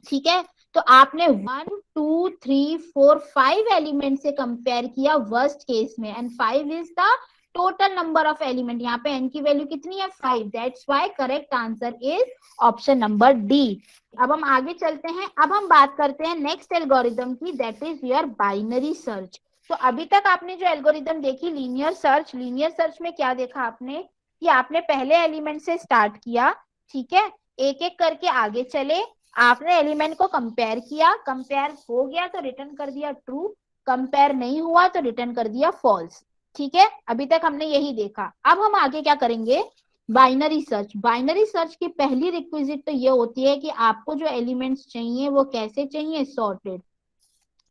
ठीक है, तो आपने 1 2 3 4 5 एलिमेंट से कंपेयर किया वर्स्ट केस में, and 5 is the total number of element. यहाँ पे एन की वैल्यू कितनी है, 5। That's why correct answer is option number D. अब हम आगे चलते हैं। अब हम बात करते हैं नेक्स्ट एल्गोरिदम की, that is your binary search. तो अभी तक आपने जो एल्गोरिदम देखी लीनियर सर्च, लीनियर सर्च में क्या देखा आपने कि आपने पहले एलिमेंट से स्टार्ट किया, ठीक है, एक एक करके आगे चले, आपने एलिमेंट को कंपेयर किया, कंपेयर हो गया तो रिटर्न कर दिया ट्रू, कंपेयर नहीं हुआ तो रिटर्न कर दिया फॉल्स। ठीक है, अभी तक हमने यही देखा। अब हम आगे क्या करेंगे, बाइनरी सर्च। बाइनरी सर्च की पहली रिक्विजिट तो ये होती है कि आपको जो एलिमेंट्स चाहिए वो कैसे चाहिए, सॉर्टेड।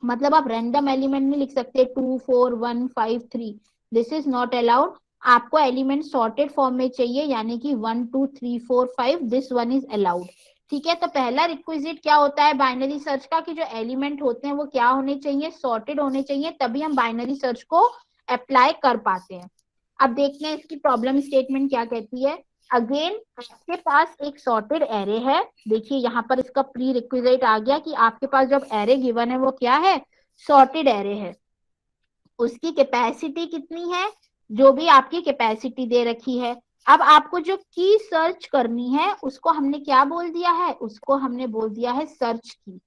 मतलब आप रैंडम एलिमेंट नहीं लिख सकते 2 4 1 5 3, दिस इज नॉट अलाउड। आपको एलिमेंट सॉर्टेड फॉर्म में चाहिए, यानी कि 1 2 3 4 5, दिस वन इज अलाउड। ठीक है, तो पहला रिक्विजिट क्या होता है बाइनरी सर्च का, कि जो एलिमेंट होते हैं वो क्या होने चाहिए, सॉर्टेड होने चाहिए, तभी हम बाइनरी सर्च को अप्लाई कर पाते हैं। अब देखते हैं इसकी प्रॉब्लम स्टेटमेंट क्या कहती है। अगेन आपके पास एक सॉर्टेड एरे है। देखिए यहाँ पर इसका प्री रिक्विजिट आ गया कि आपके पास जब एरे गिवन है वो क्या है, सॉर्टेड एरे है। उसकी कैपेसिटी कितनी है, जो भी आपकी कैपेसिटी दे रखी है। अब आपको जो की सर्च करनी है उसको हमने क्या बोल दिया है, उसको हमने बोल दिया है सर्च की।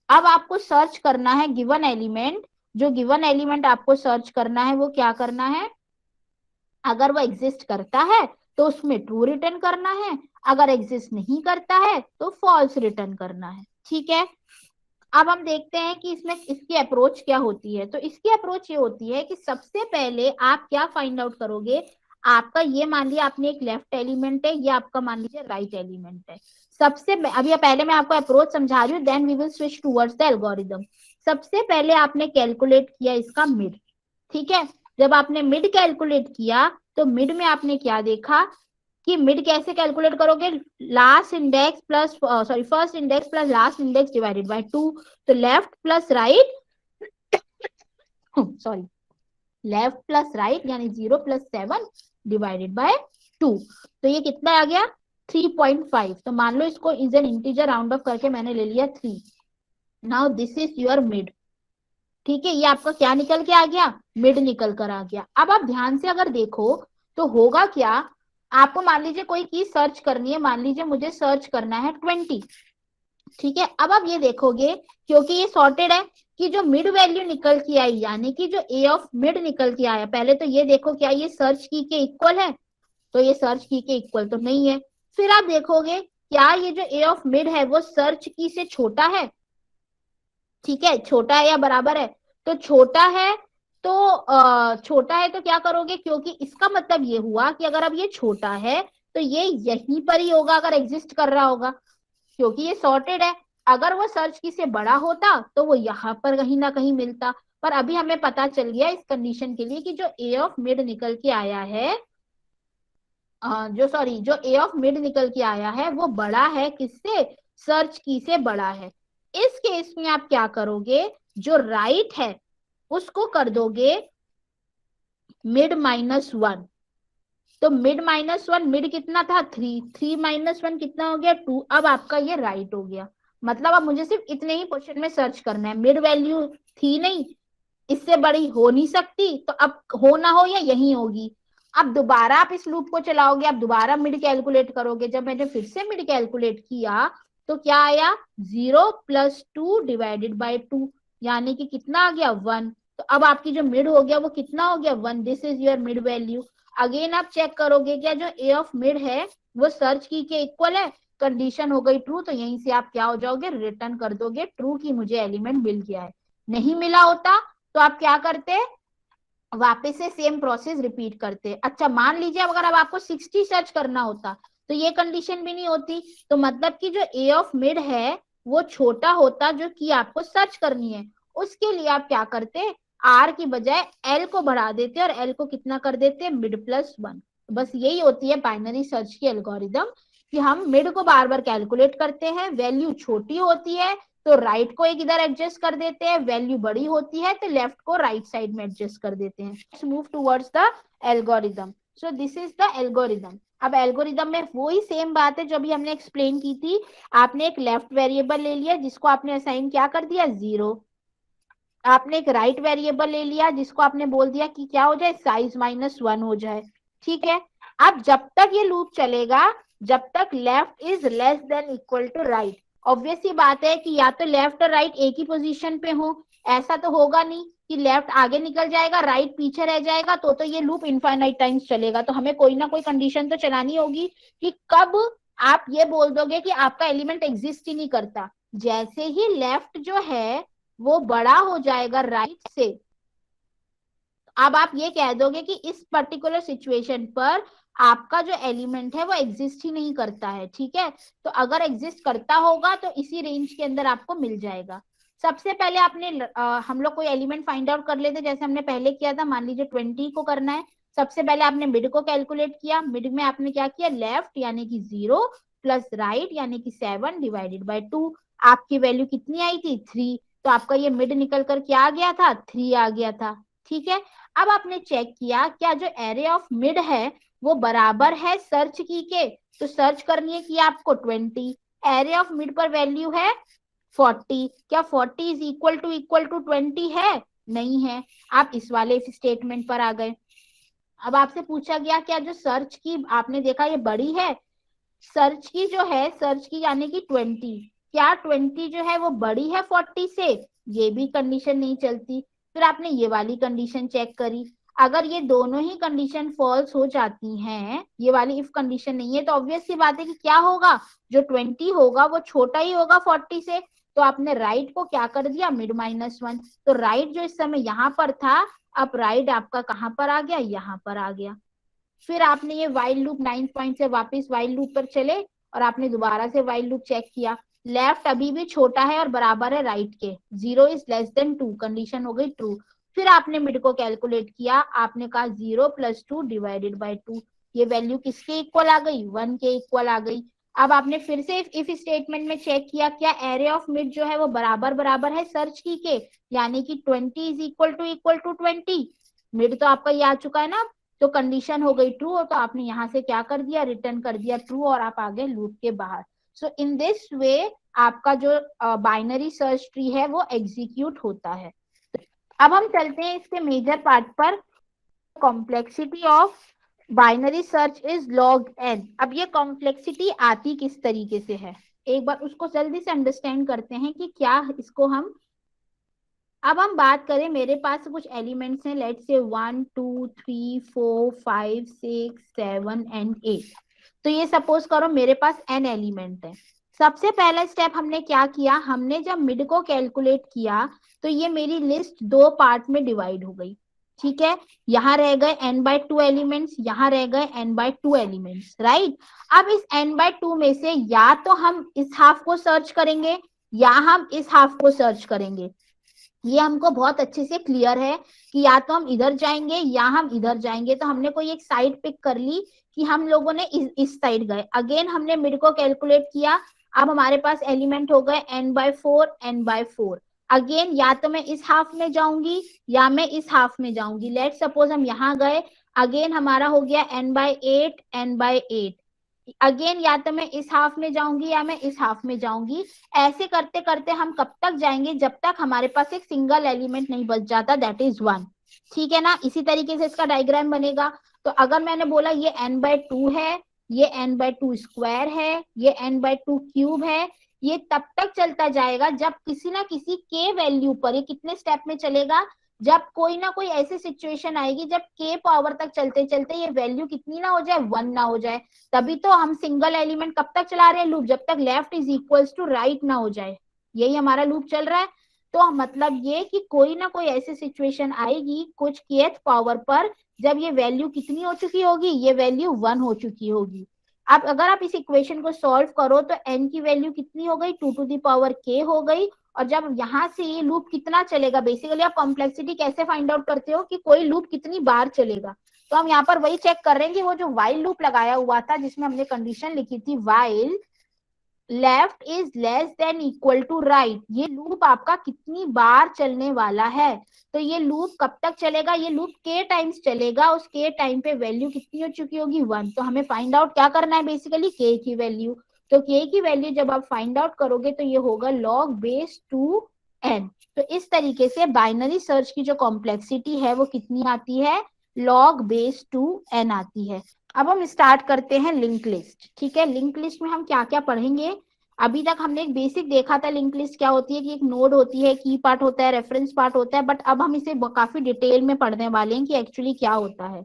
अब आपको सर्च करना है गिवन एलिमेंट, जो गिवन एलिमेंट आपको सर्च करना है वो क्या करना है, अगर वो एग्जिस्ट करता है तो उसमें ट्रू रिटर्न करना है, अगर एग्जिस्ट नहीं करता है तो फॉल्स रिटर्न करना है। ठीक है, अब हम देखते हैं कि इसमें इसकी अप्रोच क्या होती है। तो इसकी अप्रोच ये होती है कि सबसे पहले आप क्या फाइंड आउट करोगे, आपका ये मान लिया आपने एक लेफ्ट एलिमेंट है, ये आपका मान लीजिए राइट एलिमेंट है। सबसे अभी पहले मैं आपको अप्रोच समझा रही हूँ, then we will switch towards the algorithm. सबसे पहले आपने कैलकुलेट किया इसका मिड। ठीक है, जब आपने मिड कैलकुलेट किया तो मिड में आपने क्या देखा कि मिड कैसे कैलकुलेट करोगे, last index plus sorry first index plus last index divided by 2। तो left plus right sorry left plus right यानी 0 प्लस 7 डिवाइडेड बाय 2। तो ये कितना आ गया 3.5। तो मान लो इसको is an integer round of करके मैंने ले लिया 3। Now this is your mid. ठीक है, ये आपका क्या निकल के आ गया, मिड निकल कर आ गया। अब आप ध्यान से अगर देखो तो होगा क्या, आपको मान लीजिए कोई की सर्च करनी है, मान लीजिए मुझे सर्च करना है 20। ठीक है, अब आप ये देखोगे क्योंकि ये सॉर्टेड है कि जो मिड वैल्यू निकल के आई, यानी कि जो ए ऑफ मिड निकल के आया, पहले तो ये देखो क्या ये सर्च की के इक्वल है, तो ये सर्च की के इक्वल तो नहीं है। फिर आप देखोगे क्या ये जो ए ऑफ मिड है वो सर्च की से छोटा है। ठीक है, छोटा है या बराबर है, तो छोटा है छोटा है तो क्या करोगे, क्योंकि इसका मतलब ये हुआ कि अगर अब ये छोटा है तो ये यहीं पर ही होगा अगर एग्जिस्ट कर रहा होगा, क्योंकि ये सॉर्टेड है। अगर वो सर्च की से बड़ा होता तो वो यहाँ पर कहीं ना कहीं मिलता। पर अभी हमें पता चल गया इस कंडीशन के लिए कि जो ए ऑफ मिड निकल के आया है जो ए ऑफ मिड निकल के आया है वो बड़ा है किससे, सर्च की से बड़ा है। इस केस में आप क्या करोगे, जो राइट है उसको कर दोगे मिड -1। तो मिड -1, मिड कितना था 3, 3 -1 कितना हो गया 2। अब आपका ये राइट हो गया। मतलब अब मुझे सिर्फ इतने ही क्वेश्चन में सर्च करना है, मिड वैल्यू थी नहीं, इससे बड़ी हो नहीं सकती, तो अब हो ना हो या यही होगी। अब दोबारा आप इस लूप को चलाओगे, आप दोबारा मिड कैलकुलेट करोगे। जब मैंने फिर से मिड कैलकुलेट किया तो क्या आया 0 प्लस 2 डिवाइडेड बाय 2, यानी कि कितना आ गया 1। तो अब आपकी जो मिड हो गया वो कितना हो गया 1, this is your mid value. Again आप चेक करोगे क्या जो ए ऑफ मिड है वो सर्च की के इक्वल है, कंडीशन हो गई ट्रू, तो यहीं से आप क्या हो जाओगे, रिटर्न कर दोगे ट्रू की मुझे एलिमेंट मिल गया है। नहीं मिला होता तो आप क्या करते, वापस से सेम प्रोसेस रिपीट करते हैं। अच्छा मान लीजिए अगर अब आपको 60 सर्च करना होता तो ये कंडीशन भी नहीं होती, तो मतलब कि जो ए ऑफ मिड है वो छोटा होता जो कि आपको सर्च करनी है। उसके लिए आप क्या करते, आर की बजाय एल को बढ़ा देते और एल को कितना कर देते, मिड प्लस वन। बस यही होती है बाइनरी सर्च की एल्गोरिदम, कि हम मिड को बार बार कैलकुलेट करते हैं, वैल्यू छोटी होती है तो राइट को एक इधर एडजस्ट कर देते हैं, वैल्यू बड़ी होती है तो लेफ्ट को राइट साइड में एडजस्ट कर देते हैं। Let's move towards the algorithm. So this is the algorithm. अब एल्गोरिदम में वही सेम बात है जो भी हमने एक्सप्लेन की थी। आपने एक लेफ्ट वेरिएबल ले लिया जिसको आपने असाइन क्या कर दिया, 0। आपने एक राइट वेरिएबल ले लिया जिसको आपने बोल दिया कि क्या हो जाए, साइज -1 हो जाए। ठीक है, अब जब तक ये लूप चलेगा, जब तक left is less than equal to right, obvious सी बात है कि या तो लेफ्ट और राइट एक ही पोजीशन पे हो, ऐसा तो होगा नहीं कि लेफ्ट आगे निकल जाएगा राइट पीछे रह जाएगा, तो ये लूप इनफाइनाइट टाइम्स चलेगा। तो हमें कोई ना कोई कंडीशन तो चलानी होगी कि कब आप ये बोल दोगे कि आपका एलिमेंट एग्जिस्ट ही नहीं करता। जैसे ही लेफ्ट जो है वो बड़ा हो जाएगा राइट से, अब आप ये कह दोगे कि इस पर्टिकुलर सिचुएशन पर आपका जो एलिमेंट है वो एग्जिस्ट ही नहीं करता है। ठीक है, तो अगर एग्जिस्ट करता होगा तो इसी रेंज के अंदर आपको मिल जाएगा। सबसे पहले आपने हम लोग कोई एलिमेंट फाइंड आउट कर लेते, जैसे हमने पहले किया था। मान लीजिए 20 को करना है। सबसे पहले आपने मिड को कैलकुलेट किया। मिड में आपने क्या किया, लेफ्ट यानी कि 0 प्लस राइट यानी कि 7 डिवाइडेड बाई 2। आपकी वैल्यू कितनी आई थी, 3। तो आपका ये मिड निकल कर क्या आ गया था, 3 आ गया था। ठीक है, अब आपने चेक किया क्या जो एरे ऑफ मिड है वो बराबर है सर्च की के, तो सर्च करनी है कि आपको 20। एरे ऑफ मिड पर वैल्यू है 40, क्या 40 इज इक्वल टू 20 है, नहीं है। आप इस वाले स्टेटमेंट पर आ गए। अब आपसे पूछा गया क्या जो सर्च की आपने देखा ये बड़ी है, सर्च की जो है, सर्च की यानी कि 20, क्या 20 जो है वो बड़ी है 40 से, ये भी कंडीशन नहीं चलती। फिर आपने ये वाली कंडीशन चेक करी, अगर ये दोनों ही कंडीशन फॉल्स हो जाती हैं, ये वाली इफ कंडीशन नहीं है, तो ऑब्वियस सी बात है कि क्या होगा, जो 20 होगा वो छोटा ही होगा 40 से। तो आपने राइट को क्या कर दिया, मिड -1। तो राइट जो इस समय यहाँ पर था, अब राइट आपका कहाँ पर आ गया, यहाँ पर आ गया। फिर आपने ये वाइल लूप 9 पॉइंट से वापस वाइल लूप पर चले और आपने दोबारा से वाइल लूप चेक किया। लेफ्ट अभी भी छोटा है और बराबर है राइट के, 0 इज लेस देन 2, कंडीशन हो गई ट्रू। फिर आपने मिड को कैलकुलेट किया, आपने कहा 0 प्लस 2 डिवाइडेड बाई 2। ये वैल्यू किसके इक्वल आ गई, 1 के इक्वल आ गई। अब आपने फिर से इफ स्टेटमेंट में चेक किया क्या एरे ऑफ मिड जो है वो बराबर बराबर है सर्च की के, यानी कि 20 इज इक्वल टू 20। मिड तो आपका ये आ चुका है ना, तो कंडीशन हो गई ट्रू, तो आपने यहाँ से क्या कर दिया, रिटर्न कर दिया ट्रू, और आप आ गए लूप के बाहर। सो इन दिस वे आपका जो बाइनरी सर्च ट्री है वो एग्जीक्यूट होता है। अब हम चलते हैं इसके मेजर पार्ट पर। Complexity of binary search is log N. अब ये कॉम्प्लेक्सिटी आती किस तरीके से है, एक बार उसको जल्दी से अंडरस्टैंड करते हैं कि क्या इसको हम, अब हम बात करें, मेरे पास कुछ एलिमेंट्स हैं, लेट्स से 1 2 3 4 5 6 7 एंड 8। तो ये सपोज करो मेरे पास n एलिमेंट है। सबसे पहला स्टेप हमने क्या किया, हमने जब मिड को कैलकुलेट किया तो ये मेरी लिस्ट दो पार्ट में डिवाइड हो गई। ठीक है, यहाँ रह गए n/2 एलिमेंट्स, यहाँ रह गए n/2 एलिमेंट्स, राइट। अब इस n/2 में से या तो हम इस हाफ को सर्च करेंगे या हम इस हाफ को सर्च करेंगे। ये हमको बहुत अच्छे से क्लियर है कि या तो हम इधर जाएंगे या हम इधर जाएंगे। तो हमने कोई एक साइड पिक कर ली कि हम लोगों ने इस साइड गए। अगेन हमने मिड को कैलकुलेट किया, अब हमारे पास एलिमेंट हो गए n/4 अगेन या तो मैं इस हाफ में जाऊंगी या मैं इस हाफ में जाऊंगी। लेट सपोज हम यहाँ गए, अगेन हमारा हो गया n/8 अगेन या तो मैं इस हाफ में जाऊंगी या मैं इस हाफ में जाऊंगी। ऐसे करते करते हम कब तक जाएंगे, जब तक हमारे पास एक सिंगल एलिमेंट नहीं बच जाता, दैट इज 1। ठीक है ना, इसी तरीके से इसका डायग्राम बनेगा। तो अगर मैंने बोला ये n/2 है, ये n/2 स्क्वायर है, ये n/2 क्यूब है, ये तब तक चलता जाएगा जब किसी ना किसी के वैल्यू पर, ये कितने स्टेप में चलेगा, जब कोई ना कोई ऐसी सिचुएशन आएगी जब के पावर तक चलते चलते ये वैल्यू कितनी ना हो जाए, 1 ना हो जाए। तभी तो हम सिंगल एलिमेंट कब तक चला रहे हैं लूप, जब तक left is equals to right ना हो जाए। यही हमारा लूप चल रहा है। तो मतलब ये कि कोई ना कोई ऐसी सिचुएशन आएगी कुछ kth पावर पर जब ये वैल्यू कितनी हो चुकी होगी, ये वैल्यू 1 हो चुकी होगी। अब अगर आप इस इक्वेशन को सॉल्व करो तो n की वैल्यू कितनी हो गई, 2 टू द पावर k हो गई। और जब यहाँ से ये लूप कितना चलेगा, बेसिकली आप कॉम्प्लेक्सिटी कैसे फाइंड आउट करते हो कि कोई लूप कितनी बार चलेगा, तो हम यहाँ पर वही चेक कर रहे हैं कि वो जो वाइल लूप लगाया हुआ था जिसमें हमने कंडीशन लिखी थी while left is less than equal to right, ये लूप आपका कितनी बार चलने वाला है। तो ये लूप कब तक चलेगा, ये लूप k टाइम्स चलेगा, उस k टाइम पे वैल्यू कितनी हो चुकी होगी 1। तो हमें फाइंड आउट क्या करना है, बेसिकली k की वैल्यू। तो k की वैल्यू जब आप फाइंड आउट करोगे तो ये होगा log बेस 2n। तो इस तरीके से बाइनरी सर्च की जो कॉम्प्लेक्सिटी है वो कितनी आती है, log बेस 2n आती है। अब हम स्टार्ट करते हैं लिंक लिस्ट। ठीक है, लिंक लिस्ट में हम क्या क्या पढ़ेंगे, अभी तक हमने एक बेसिक देखा था लिंक लिस्ट क्या होती है कि एक नोड होती है, की पार्ट होता है, रेफरेंस पार्ट होता है, बट अब हम इसे काफी डिटेल में पढ़ने वाले हैं कि एक्चुअली क्या होता है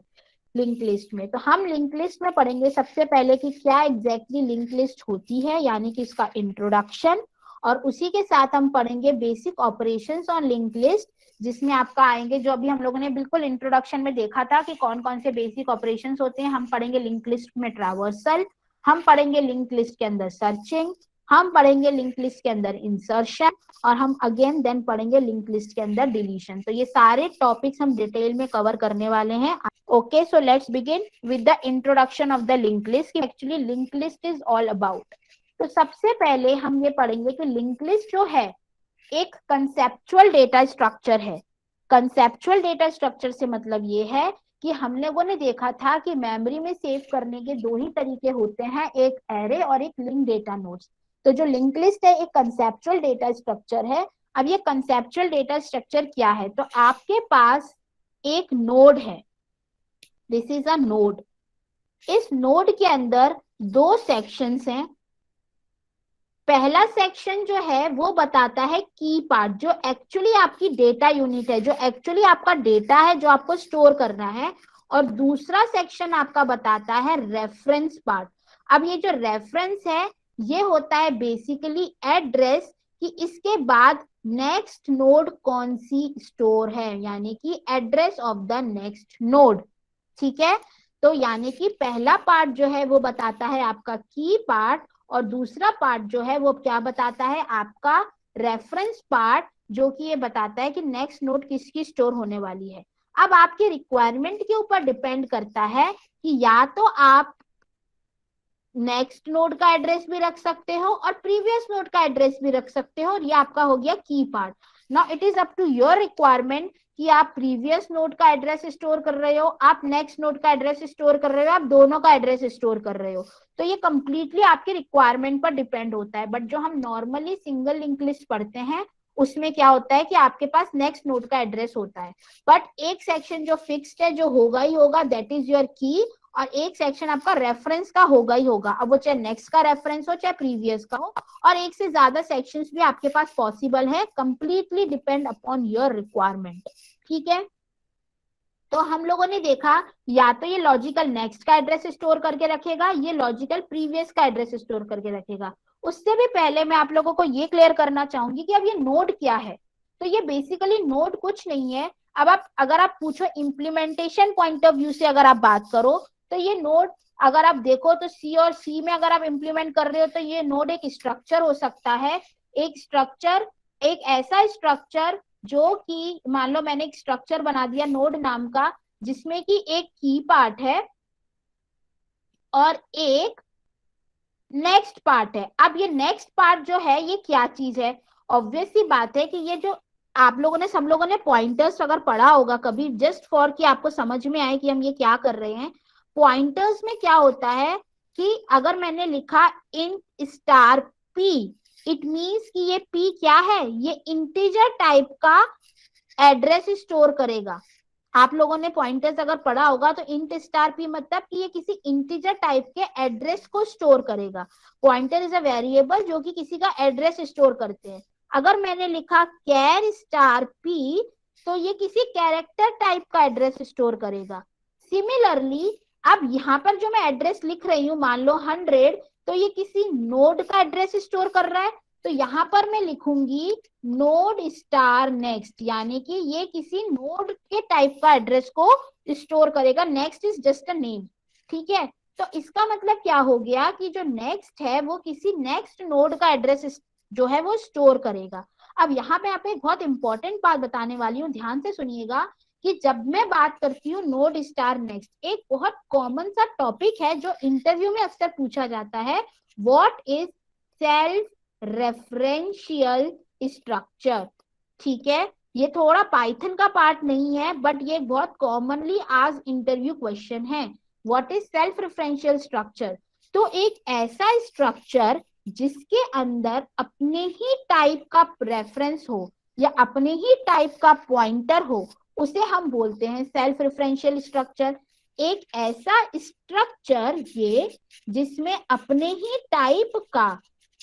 लिंक लिस्ट में। तो हम लिंक लिस्ट में पढ़ेंगे सबसे पहले कि क्या एग्जैक्टली लिंक लिस्ट होती है, यानी कि इसका इंट्रोडक्शन, और उसी के साथ हम पढ़ेंगे basic operations on link list, जिसमें आपका आएंगे जो अभी हम लोगों ने बिल्कुल इंट्रोडक्शन में देखा था कि कौन कौन से बेसिक ऑपरेशंस होते हैं। हम पढ़ेंगे लिंक लिस्ट में ट्रैवर्सल, हम पढ़ेंगे लिंक लिस्ट के अंदर सर्चिंग, हम पढ़ेंगे लिंक लिस्ट के अंदर इंसर्शन, और हम अगेन देन पढ़ेंगे लिंक लिस्ट के अंदर डिलीशन। तो ये सारे टॉपिक्स हम डिटेल में कवर करने वाले हैं। Okay, so let's begin with the introduction of the link list. Actually link list is all about, तो सबसे पहले हम ये पढ़ेंगे कि लिंक लिस्ट जो है एक कंसेप्चुअल डेटा स्ट्रक्चर है। कंसेप्चुअल डेटा स्ट्रक्चर से मतलब ये है कि हम लोगों ने देखा था कि मेमोरी में सेव करने के दो ही तरीके होते हैं, एक एरे और एक लिंक डेटा नोड्स। तो जो लिंक लिस्ट है एक कंसेप्चुअल डेटा स्ट्रक्चर है। अब ये कंसेप्चुअल डेटा स्ट्रक्चर क्या है, तो आपके पास एक नोड है, दिस इज अ नोड। इस नोड के अंदर दो सेक्शंस हैं। पहला सेक्शन जो है वो बताता है की पार्ट, जो एक्चुअली आपकी डेटा यूनिट है, जो एक्चुअली आपका डेटा है जो आपको स्टोर करना है। और दूसरा सेक्शन आपका बताता है रेफरेंस पार्ट। अब ये जो रेफरेंस है ये होता है बेसिकली एड्रेस कि इसके बाद नेक्स्ट नोड कौन सी स्टोर है, यानी कि address of the next node. ठीक है, तो यानी कि पहला पार्ट जो है वो बताता है आपका की पार्ट, और दूसरा पार्ट जो है वो क्या बताता है, आपका रेफरेंस पार्ट, जो कि ये बताता है कि नेक्स्ट नोड किसकी स्टोर होने वाली है। अब आपके रिक्वायरमेंट के ऊपर डिपेंड करता है कि या तो आप नेक्स्ट नोड का एड्रेस भी रख सकते हो और प्रीवियस नोड का एड्रेस भी रख सकते हो, और ये आपका हो गया की part. Now it is up to your requirement कि आप प्रीवियस नोड का एड्रेस स्टोर कर रहे हो, आप नेक्स्ट नोड का एड्रेस स्टोर कर रहे हो, आप दोनों का एड्रेस स्टोर कर रहे हो। तो ये कंप्लीटली आपके रिक्वायरमेंट पर डिपेंड होता है। बट जो हम नॉर्मली सिंगल लिंक लिस्ट पढ़ते हैं उसमें क्या होता है कि आपके पास नेक्स्ट नोड का एड्रेस होता है, बट एक सेक्शन जो फिक्स्ड है, जो होगा ही होगा, दैट इज योर की, और एक सेक्शन आपका रेफरेंस का होगा ही होगा। अब वो चाहे नेक्स्ट का रेफरेंस हो चाहे प्रीवियस का हो, और एक से ज्यादा सेक्शंस भी आपके पास पॉसिबल है, completely depend upon your requirement. ठीक है, तो हम लोगों ने देखा या तो ये लॉजिकल नेक्स्ट का एड्रेस स्टोर करके रखेगा, ये लॉजिकल प्रीवियस का एड्रेस स्टोर करके रखेगा। उससे भी पहले मैं आप लोगों को ये क्लियर करना चाहूंगी कि अब ये नोड क्या है। तो ये बेसिकली नोड कुछ नहीं है। अब आप अगर आप पूछो इम्प्लीमेंटेशन पॉइंट ऑफ व्यू से अगर आप बात करो तो ये नोड, अगर आप देखो तो सी और सी में अगर आप इम्प्लीमेंट कर रहे हो तो ये नोड एक स्ट्रक्चर हो सकता है। एक स्ट्रक्चर, एक ऐसा स्ट्रक्चर जो कि मान लो मैंने एक स्ट्रक्चर बना दिया नोड नाम का, जिसमें कि एक की पार्ट है और एक नेक्स्ट पार्ट है। अब ये नेक्स्ट पार्ट जो है ये क्या चीज है, ऑब्वियस सी बात है कि ये जो आप लोगों ने, सब लोगों ने पॉइंटर्स अगर पढ़ा होगा कभी, जस्ट फॉर कि आपको समझ में आए कि हम ये क्या कर रहे हैं। पॉइंटर्स में क्या होता है कि अगर मैंने लिखा int star p, it means कि ये p क्या है, ये इंटीजर टाइप का एड्रेस स्टोर करेगा। आप लोगों ने पॉइंटर्स अगर पढ़ा होगा तो int स्टार p मतलब कि ये किसी इंटीजर टाइप के एड्रेस को स्टोर करेगा। पॉइंटर इज अ वेरिएबल जो कि किसी का एड्रेस स्टोर करते हैं। अगर मैंने लिखा कैर स्टार p तो ये किसी कैरेक्टर टाइप का एड्रेस स्टोर करेगा। सिमिलरली अब यहाँ पर जो मैं एड्रेस लिख रही हूँ मान लो 100, तो ये किसी नोड का एड्रेस स्टोर कर रहा है, तो यहाँ पर मैं लिखूंगी नोड स्टार नेक्स्ट, यानी कि ये किसी नोड के टाइप का एड्रेस को स्टोर करेगा। Next is just a name, ठीक है। तो इसका मतलब क्या हो गया कि जो नेक्स्ट है वो किसी नेक्स्ट नोड का एड्रेस जो है वो स्टोर करेगा। अब यहाँ पे आप एक बहुत इंपॉर्टेंट बात बताने वाली हूँ, ध्यान से सुनिएगा कि जब मैं बात करती हूँ नोड स्टार नेक्स्ट, एक बहुत कॉमन सा टॉपिक है जो इंटरव्यू में अक्सर पूछा जाता है, what is self referential structure. ठीक है, ये थोड़ा पाइथन का पार्ट नहीं है, बट ये बहुत कॉमनली आज इंटरव्यू क्वेश्चन है। What is self referential structure? तो एक ऐसा स्ट्रक्चर जिसके अंदर अपने ही टाइप का रेफरेंस हो या अपने ही टाइप का पॉइंटर हो, उसे हम बोलते हैं सेल्फ रेफरेंशियल स्ट्रक्चर। एक ऐसा स्ट्रक्चर ये जिसमें अपने ही टाइप का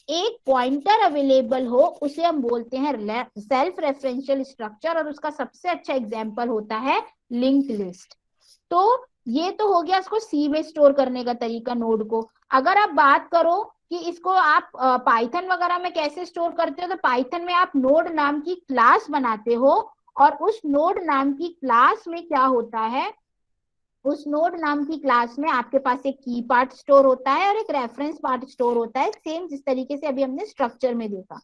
एक पॉइंटर अवेलेबल हो, उसे हम बोलते हैं सेल्फ रेफरेंशियल स्ट्रक्चर। और उसका सबसे अच्छा एग्जांपल होता है लिंक्ड लिस्ट। तो ये तो हो गया इसको सी में स्टोर करने का तरीका नोड को। अगर आप बात करो कि इसको आप पाइथन वगैरह में कैसे स्टोर करते हो, तो पाइथन में आप नोड नाम की क्लास बनाते हो, और उस नोड नाम की क्लास में क्या होता है, उस नोड नाम की क्लास में आपके पास एक की पार्ट स्टोर होता है और एक रेफरेंस पार्ट स्टोर होता है, सेम जिस तरीके से अभी हमने स्ट्रक्चर में देखा।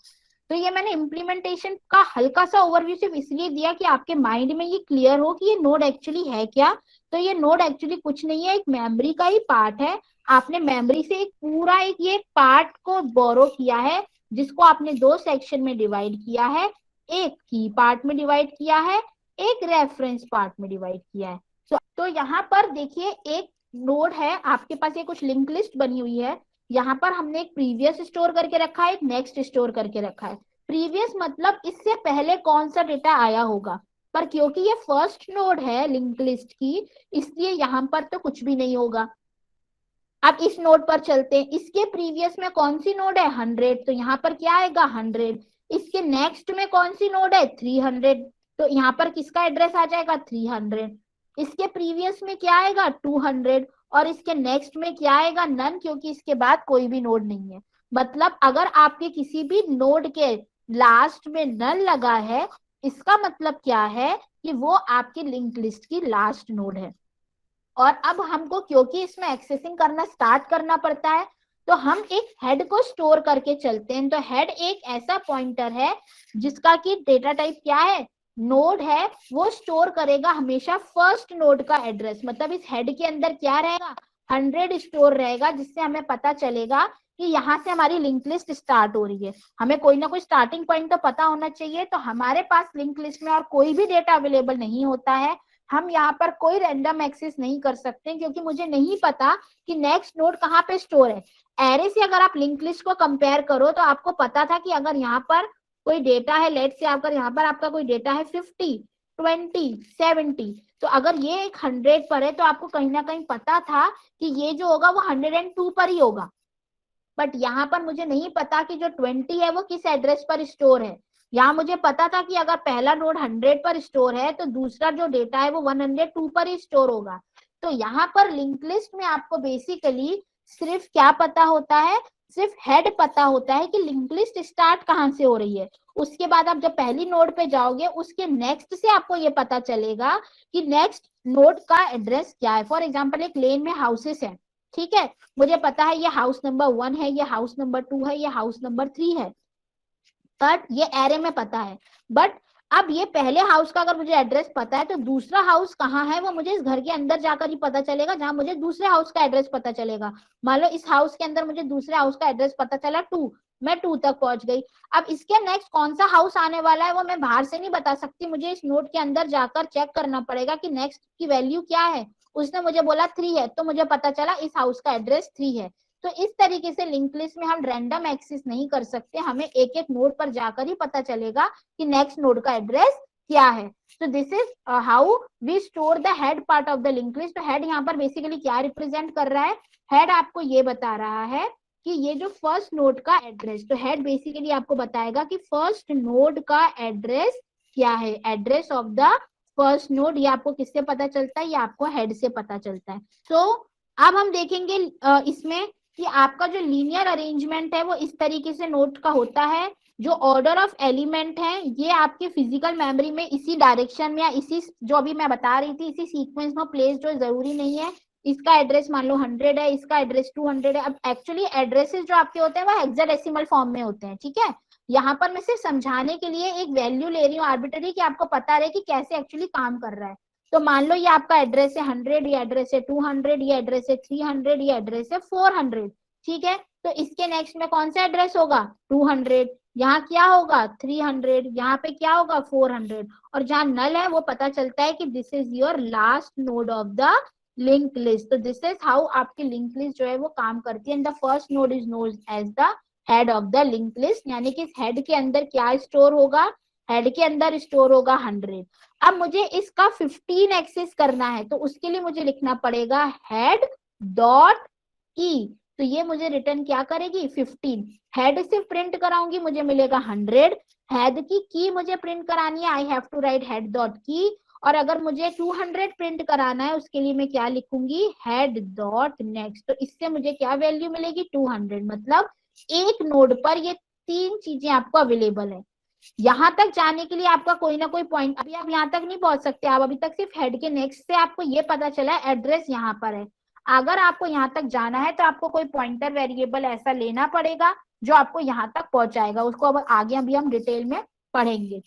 तो ये मैंने इम्प्लीमेंटेशन का हल्का सा ओवरव्यू सिर्फ इसलिए दिया कि आपके माइंड में ये क्लियर हो कि ये नोड एक्चुअली है क्या। तो ये नोड एक्चुअली कुछ नहीं है, एक मेमोरी का ही पार्ट है। आपने मेमोरी से एक पूरा एक ये पार्ट को बोरो किया है, जिसको आपने दो सेक्शन में डिवाइड किया है, एक की पार्ट में डिवाइड किया है, एक रेफरेंस पार्ट में डिवाइड किया है। तो यहाँ पर देखिए एक नोड है, आपके पास ये कुछ लिंक लिस्ट बनी हुई है। यहाँ पर हमने एक प्रीवियस स्टोर करके रखा है, एक नेक्स्ट स्टोर करके रखा है। प्रीवियस मतलब इससे पहले कौन सा डेटा आया होगा, पर क्योंकि ये फर्स्ट नोड है लिंक लिस्ट की, इसलिए यहाँ पर तो कुछ भी नहीं होगा। अब इस नोड पर चलते हैं, इसके प्रीवियस में कौन सी नोड है 100, तो यहाँ पर क्या आएगा 100। इसके नेक्स्ट में कौन सी नोड है 300, तो यहाँ पर किसका एड्रेस आ जाएगा 300। इसके प्रीवियस में क्या आएगा 200, और इसके नेक्स्ट में क्या आएगा नन, क्योंकि इसके बाद कोई भी नोड नहीं है। मतलब अगर आपके किसी भी नोड के लास्ट में नन लगा है, इसका मतलब क्या है कि वो आपकी लिंक लिस्ट की लास्ट नोड है। और अब हमको क्योंकि इसमें एक्सेसिंग करना स्टार्ट करना पड़ता है, तो हम एक हेड को स्टोर करके चलते हैं। तो हेड एक ऐसा पॉइंटर है जिसका कि डेटा टाइप क्या है, नोड है, वो स्टोर करेगा हमेशा फर्स्ट नोड का एड्रेस। मतलब इस हेड के अंदर क्या रहेगा 100 स्टोर रहेगा, जिससे हमें पता चलेगा कि यहाँ से हमारी लिंक लिस्ट स्टार्ट हो रही है। हमें कोई ना कोई स्टार्टिंग पॉइंट तो पता होना चाहिए। तो हमारे पास लिंक लिस्ट में और कोई भी डेटा अवेलेबल नहीं होता है, हम यहाँ पर कोई रैंडम एक्सेस नहीं कर सकते, क्योंकि मुझे नहीं पता कि नेक्स्ट नोड कहाँ पे स्टोर है। एरे से अगर आप लिंक लिस्ट को कंपेयर करो, तो आपको पता था कि अगर यहाँ पर कोई डेटा है, लेट से अगर यहाँ पर आपका कोई डेटा है 50, 20, 70, तो अगर ये एक 100 पर है, तो आपको कहीं ना कहीं पता था कि ये जो होगा वो 102 पर ही होगा। बट यहाँ पर मुझे नहीं पता कि जो 20 है वो किस एड्रेस पर स्टोर है। यहाँ मुझे पता था कि अगर पहला नोड 100 पर स्टोर है, तो दूसरा जो डेटा है वो 102 पर ही स्टोर होगा। तो यहाँ पर लिंक लिस्ट में आपको बेसिकली सिर्फ क्या पता होता है, सिर्फ हेड पता होता है कि लिंक लिस्ट स्टार्ट कहाँ से हो रही है। उसके बाद आप जब पहली नोड पे जाओगे, उसके नेक्स्ट से आपको ये पता चलेगा कि नेक्स्ट नोड का एड्रेस क्या है। फॉर एग्जाम्पल एक लेन में हाउसेस है, ठीक है, मुझे पता है ये हाउस नंबर 1 है, ये हाउस नंबर 2 है, ये हाउस नंबर 3 है, बट ये एरे में पता है। बट अब ये पहले हाउस का अगर मुझे एड्रेस पता है, तो दूसरा हाउस कहाँ है वो मुझे इस घर के अंदर जाकर ही पता चलेगा, जहां मुझे दूसरे हाउस का एड्रेस पता चलेगा। मान लो इस हाउस के अंदर मुझे दूसरे हाउस का एड्रेस पता चला 2, मैं 2 तक पहुंच गई। अब इसके नेक्स्ट कौन सा हाउस आने वाला है वो मैं बाहर से नहीं बता सकती, मुझे इस नोट के अंदर जाकर चेक करना पड़ेगा कि नेक्स्ट की वैल्यू क्या है। उसने मुझे बोला 3 है, तो मुझे पता चला इस हाउस का एड्रेस 3 है। तो इस तरीके से लिंक लिस्ट में हम रैंडम एक्सेस नहीं कर सकते, हमें एक एक नोड पर जाकर ही पता चलेगा कि नेक्स्ट नोड का एड्रेस क्या है। तो this is how we store the head part of the link list. Head यहाँ पर बेसिकली क्या रिप्रेजेंट कर रहा है, हेड आपको ये बता रहा है कि ये जो फर्स्ट नोड का एड्रेस, तो हेड बेसिकली आपको बताएगा कि फर्स्ट नोड का एड्रेस क्या है, address of the first node. ये आपको किससे पता चलता है, ये आपको हेड से पता चलता है। तो अब हम देखेंगे इसमें कि आपका जो लीनियर अरेंजमेंट है वो इस तरीके से नोट का होता है। जो ऑर्डर ऑफ एलिमेंट है ये आपकी फिजिकल मेमोरी में इसी डायरेक्शन में या इसी जो अभी मैं बता रही थी इसी सीक्वेंस में प्लेस जो जरूरी नहीं है। इसका एड्रेस मान लो 100 है, इसका एड्रेस 200 है। अब एक्चुअली एड्रेसेस जो आपके होते हैं वो हेक्साडेसिमल फॉर्म में होते हैं, ठीक है। यहाँ पर मैं सिर्फ समझाने के लिए एक वैल्यू ले रही हूँ आर्बिट्ररी कि आपको पता रहे कि कैसे एक्चुअली काम कर रहा है। तो मान लो ये आपका एड्रेस है 100, ये एड्रेस है 200, ये एड्रेस है 300, ये एड्रेस है 400, ठीक है। तो इसके नेक्स्ट में कौन सा एड्रेस होगा 200, यहाँ क्या होगा 300, यहाँ पे क्या होगा 400, और जहाँ नल है वो पता चलता है कि this is your last node of the link list. तो दिस इज हाउ आपकी लिंक लिस्ट जो है वो काम करती है। The first node is known as the head of the link list, यानी कि इस हेड के अंदर क्या स्टोर होगा, हेड के अंदर स्टोर होगा 100। अब मुझे इसका 15 एक्सेस करना है तो उसके लिए मुझे लिखना पड़ेगा हेड डॉट की। तो ये मुझे रिटर्न क्या करेगी 15। हेड से प्रिंट कराऊंगी मुझे मिलेगा 100, हेड की मुझे प्रिंट करानी है, I have to write head dot key. और अगर मुझे 200 प्रिंट कराना है उसके लिए मैं क्या लिखूंगी हेड डॉट नेक्स्ट। तो इससे मुझे क्या वैल्यू मिलेगी 200। मतलब एक नोड पर ये तीन चीजें आपको अवेलेबल है। यहाँ तक जाने के लिए आपका कोई ना कोई पॉइंट, अभी आप यहाँ तक नहीं पहुंच सकते, आप अभी तक सिर्फ हेड के नेक्स्ट से आपको ये पता चला है एड्रेस यहाँ पर है। अगर आपको यहाँ तक जाना है तो आपको कोई पॉइंटर वेरिएबल ऐसा लेना पड़ेगा जो आपको यहाँ तक पहुंचाएगा। उसको अब आगे अभी हम डिटेल में पढ़ेंगे।